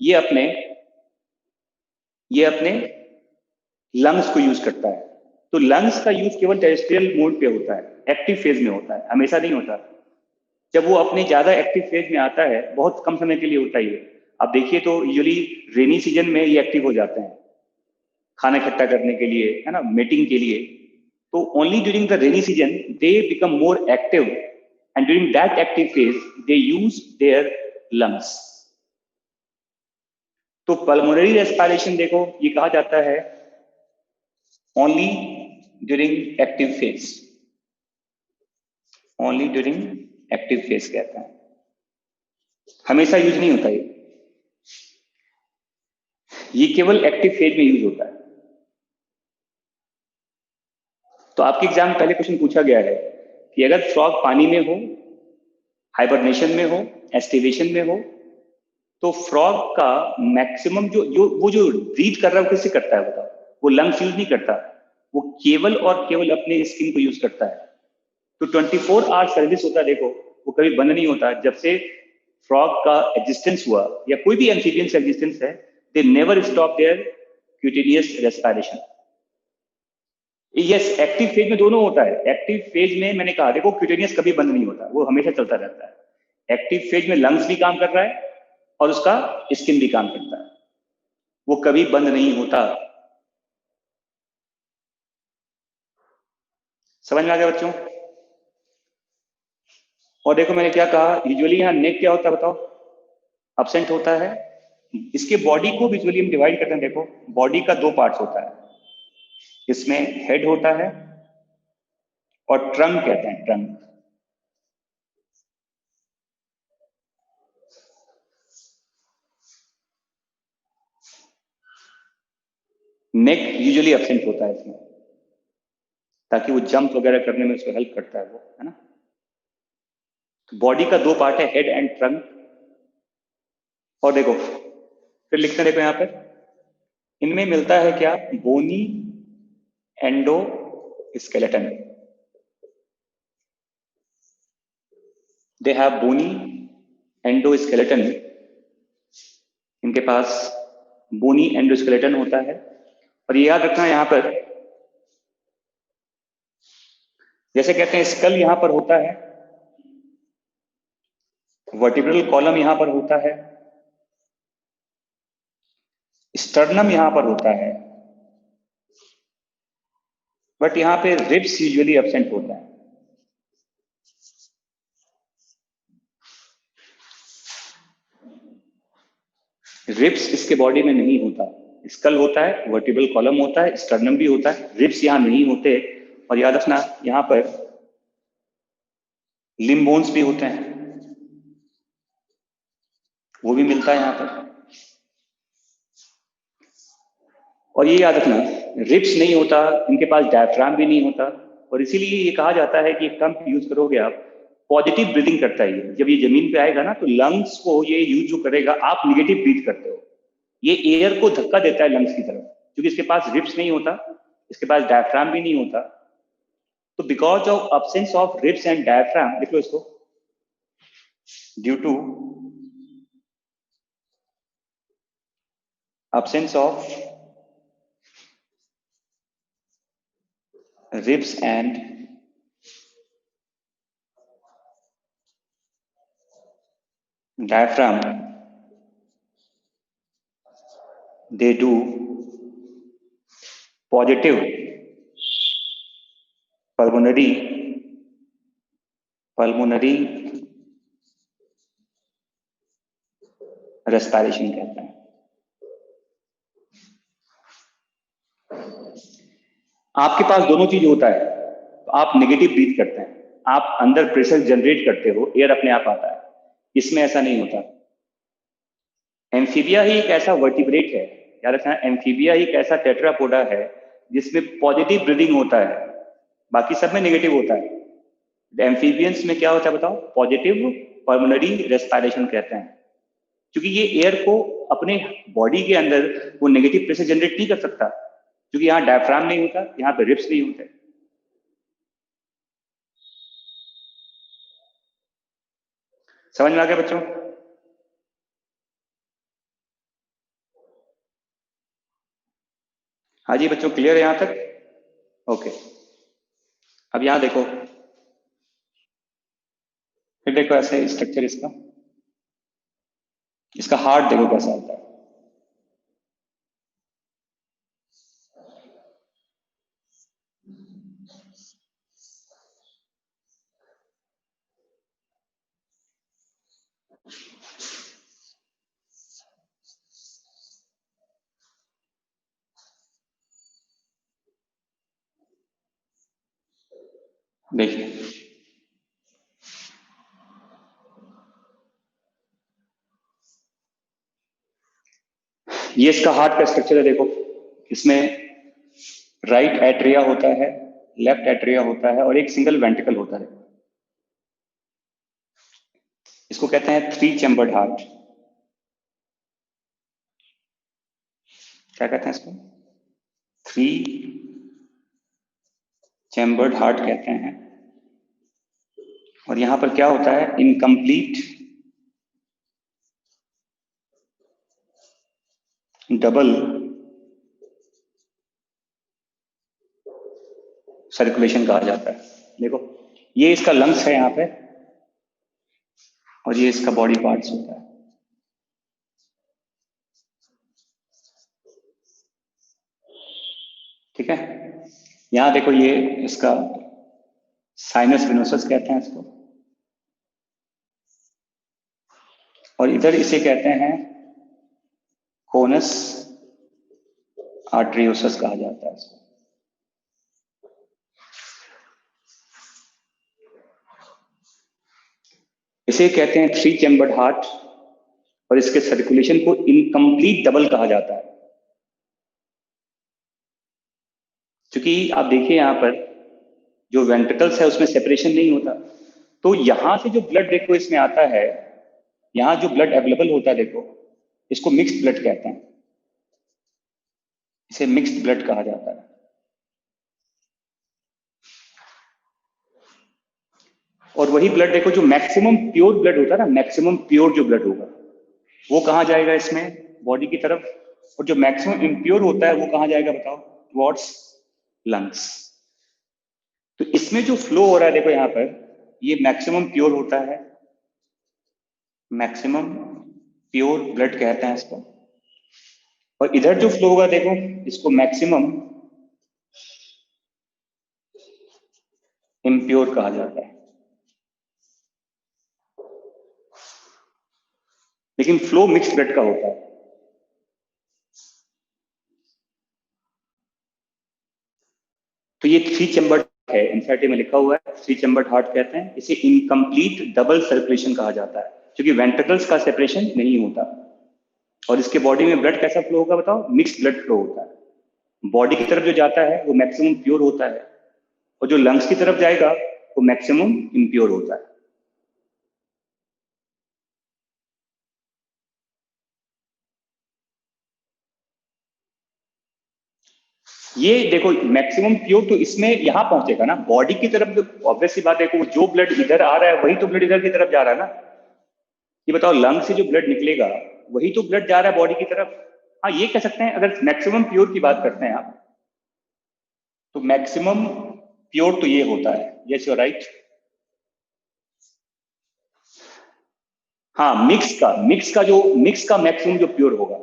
ये अपने लंग्स को यूज करता है। तो लंग्स का यूज केवल टेरेस्ट्रियल मोड पे होता है, एक्टिव फेज में होता है, हमेशा नहीं होता। जब वो अपने ज्यादा एक्टिव फेज में आता है, बहुत कम समय के लिए होता ही है। आप देखिए तो यूजुअली रेनी सीजन में ये एक्टिव हो जाते हैं, खाना इकट्ठा करने के लिए, है ना, मीटिंग के लिए। तो only during the rainy season they become more active, and during that active phase they use their lungs. तो पल्मोनरी रेस्पिरेशन देखो ये कहा जाता है only during active phase, only during active phase कहते हैं, हमेशा यूज नहीं होता ये केवल एक्टिव फेज में यूज होता है। तो आपके एग्जाम में पहले क्वेश्चन पूछा गया है कि अगर फ्रॉग पानी में हो, हाइबरनेशन में हो, एस्टिवेशन में हो, तो फ्रॉग का मैक्सिमम जो ब्रीथ कर रहा है वो किससे करता है बताओ? वो लंग्स यूज नहीं करता, वो केवल और केवल अपने स्किन को यूज करता है। तो 24 आवर सर्विस होता है देखो, वो कभी बंद नहीं होता। जब से फ्रॉग का एग्जिस्टेंस हुआ या कोई भी एम्फीबियंस एग्जिस्टेंस है, they never stop their cutaneous respiration. Yes, active phase में दोनों होता है। एक्टिव फेज में मैंने कहा देखो क्यूटेनियस कभी बंद नहीं होता, वो हमेशा चलता रहता है। एक्टिव फेज में लंग्स भी काम कर रहा है और उसका स्किन भी काम करता है, वो कभी बंद नहीं होता। समझ में आ गया बच्चों? और देखो मैंने क्या कहा, यूजुअली यहाँ नेक क्या होता है बताओ? अब्सेंट होता है। इसके बॉडी को विजुअली हम डिवाइड करते हैं, देखो बॉडी का दो पार्ट्स होता है, इसमें हेड होता है और ट्रंक कहते हैं, ट्रंक। नेक यूजुअली एब्सेंट होता है इसमें, ताकि वो जंप वगैरह करने में उसको हेल्प करता है वो, है ना। बॉडी का दो पार्ट है, हेड एंड ट्रंक। और देखो फिर लिखते हैं, देखो यहाँ पर इनमें मिलता है क्या? Bony endoskeleton. They have bony endoskeleton, इनके पास बोनी एंडो स्केलेटन होता है। और ये याद रखना यहाँ पर, जैसे कहते हैं स्कल यहां पर होता है, वर्टिब्रल कॉलम यहां पर होता है, स्टर्नम यहां पर होता है, बट यहां पे रिब्स यूजुअली एब्सेंट होता है। रिब्स इसके बॉडी में नहीं होता। स्कल होता है, वर्टिब्रल कॉलम होता है, स्टर्नम भी होता है, रिब्स यहां नहीं होते। और याद रखना यहां पर लिम्ब बोन्स भी होते हैं। वो भी मिलता है यहाँ पर। और ये याद रखना, रिब्स नहीं होता, इनके पास डायफ्राम भी नहीं होता, और इसीलिए ये कहा जाता है कि एक टर्म यूज करोगे आप, पॉजिटिव ब्रीदिंग करता है ये। जब ये जमीन पे आएगा ना तो लंग्स को ये यूज जो करेगा, आप निगेटिव ब्रीथ करते हो, ये एयर को धक्का देता है लंग्स की तरफ, क्योंकि इसके पास रिब्स नहीं होता, इसके पास डायफ्राम भी नहीं होता। तो because of absence of ribs and diaphragm, देखो इसको, due to absence of ribs and diaphragm, they do positive pulmonary respiration कहते हैं। आपके पास दोनों चीज होता है, तो आप नेगेटिव ब्रीथ करते हैं, आप अंदर प्रेशर जनरेट करते हो, एयर अपने आप आता है। इसमें ऐसा नहीं होता। एम्फीबिया ही एक ऐसा वर्टिब्रेट है, याद रखना, एम्फीबिया ही एक ऐसा टेट्रापोडा है जिसमें पॉजिटिव ब्रीदिंग होता है, बाकी सब में नेगेटिव होता है। एम्फीबियंस में क्या होता है बताओ? पॉजिटिव पल्मोनरी रेस्पिरेशन कहते हैं, क्योंकि ये एयर को अपने बॉडी के अंदर वो नेगेटिव प्रेशर जनरेट नहीं कर सकता, क्योंकि यहाँ डायफ्राम नहीं होता, यहाँ पे रिब्स नहीं होते। समझ में आ गया बच्चों? हाँ जी बच्चों, क्लियर है यहाँ तक? ओके, अब यहाँ देखो, फिर देखो ऐसे स्ट्रक्चर इसका, इसका हार्ट देखो कैसा होता है। देखिए, ये इसका हार्ट का स्ट्रक्चर है, देखो इसमें राइट एट्रिया होता है, लेफ्ट एट्रिया होता है, और एक सिंगल वेंट्रिकल होता है। इसको कहते हैं 3 चैम्बर्ड हार्ट। क्या कहते हैं इसको? 3 चैम्बर्ड हार्ट कहते हैं। और यहां पर क्या होता है? इनकम्प्लीट डबल सर्कुलेशन कहा जाता है। देखो, ये इसका लंग्स है यहाँ पे, और ये इसका बॉडी पार्ट्स होता है। ठीक है, यहाँ देखो, ये इसका साइनस विनोसस कहते हैं इसको, और इधर इसे कहते हैं कोनस आर्टरियोसस कहा जाता है इसको। इसे कहते हैं 3 चैम्बर्ड हार्ट, और इसके सर्कुलेशन को इनकम्प्लीट डबल कहा जाता है। क्योंकि आप देखिए यहाँ पर जो वेंट्रिकल्स है उसमें सेपरेशन नहीं होता, तो यहां से जो ब्लड देखो इसमें आता है, यहाँ जो ब्लड अवेलेबल होता है देखो, इसको मिक्स्ड ब्लड कहते हैं, इसे मिक्स्ड ब्लड कहा जाता है। और वही ब्लड देखो, जो मैक्सिमम प्योर ब्लड होता है ना, मैक्सिमम प्योर जो ब्लड होगा वो कहाँ जाएगा? इसमें बॉडी की तरफ। और जो मैक्सिमम इम्प्योर होता है वो कहाँ जाएगा बताओ? Towards lungs. तो इसमें जो फ्लो हो रहा है देखो यहाँ पर, ये मैक्सिमम प्योर होता है, मैक्सिमम प्योर ब्लड कहते हैं इसको। और इधर जो फ्लो होगा देखो, इसको मैक्सिमम इम्प्योर कहा जाता है। लेकिन फ्लो मिक्स्ड ब्लड का होता है। तो ये 3 चैम्बर्ड है, एनसीईआरटी में लिखा हुआ है 3 चैम्बर्ड हार्ट कहते हैं। इसे इनकम्प्लीट डबल सर्कुलेशन कहा जाता है, क्योंकि वेंट्रिकल्स का सेपरेशन नहीं होता। और इसके बॉडी में ब्लड कैसा फ्लो होगा बताओ? मिक्स ब्लड फ्लो होता है। बॉडी की तरफ जो जाता है वो मैक्सिमम प्योर होता है, और जो लंग्स की तरफ जाएगा वो मैक्सिमम इम्प्योर होता है। ये देखो मैक्सिमम प्योर तो इसमें यहां पहुंचेगा ना, बॉडी की तरफ। ऑब्वियस सी बात, देखो जो ब्लड इधर आ रहा है वही तो ब्लड इधर की तरफ जा रहा है ना। ये बताओ, लंग से जो ब्लड निकलेगा वही तो ब्लड जा रहा है बॉडी की तरफ। हाँ, ये कह सकते हैं, अगर मैक्सिमम प्योर की बात करते हैं आप, तो मैक्सिमम प्योर तो ये होता है। Yes you right. हाँ, मिक्स का मैक्सिमम जो प्योर होगा,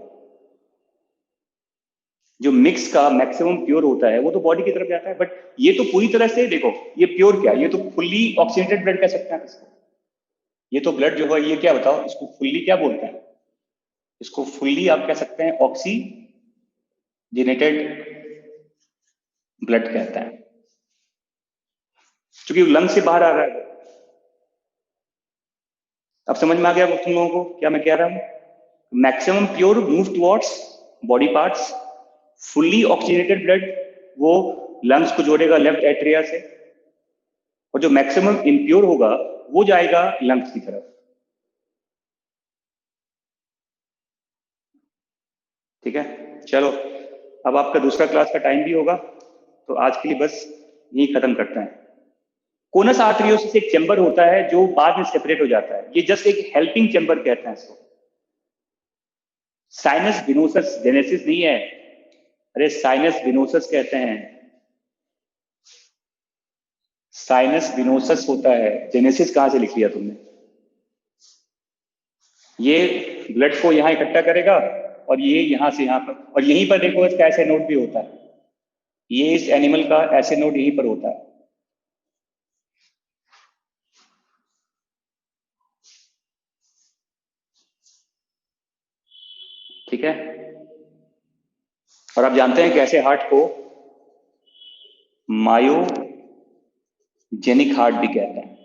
जो मिक्स का मैक्सिमम प्योर होता है वो तो बॉडी की तरफ जाता है। बट ये तो पूरी तरह से देखो, ये प्योर क्या है? ये तो फुल्ली ऑक्सीडेटेड ब्लड कह सकते हैं इसको। ये तो ब्लड जो है, ये क्या बताओ, इसको फुल्ली क्या बोलते हैं? इसको फुल्ली आप कह सकते हैं ऑक्सीजनेटेड ब्लड कहते हैं, क्योंकि लंग से बाहर आ रहा है। अब समझ में आ गया तुम लोगों को क्या मैं कह रहा हूं? Maximum pure move towards body parts, fully oxygenated blood वो लंग्स को जोड़ेगा लेफ्ट एट्रिया से, और जो मैक्सिमम इम्प्योर होगा वो जाएगा लंग्स की तरफ। ठीक है, चलो, अब आपका दूसरा क्लास का टाइम भी होगा, तो आज के लिए बस यही खत्म करते हैं। कोनस आर्टरियोसिस एक चैम्बर होता है जो बाद में सेपरेट हो जाता है। ये जस्ट एक हेल्पिंग चैम्बर कहते हैं इसको। साइनस विनोसस जेनेसिस नहीं है, अरे साइनस विनोसस कहते हैं। साइनस विनोसस होता है, जेनेसिस कहां से लिख लिया तुमने? ये ब्लड को यहां इकट्ठा करेगा, और ये यहां से यहां पर, और यहीं पर देखो इसका ऐसे नोट भी होता है। ये इस एनिमल का ऐसे नोट यहीं पर होता है। ठीक है, और आप जानते हैं कैसे हार्ट को मायोजेनिक हार्ट भी कहते हैं।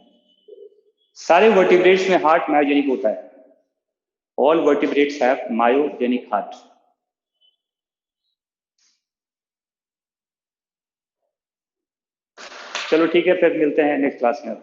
सारे वर्टिब्रेट्स में हार्ट मायोजेनिक होता है। All vertebrates have myogenic heart. चलो ठीक है, फिर मिलते हैं नेक्स्ट क्लास में।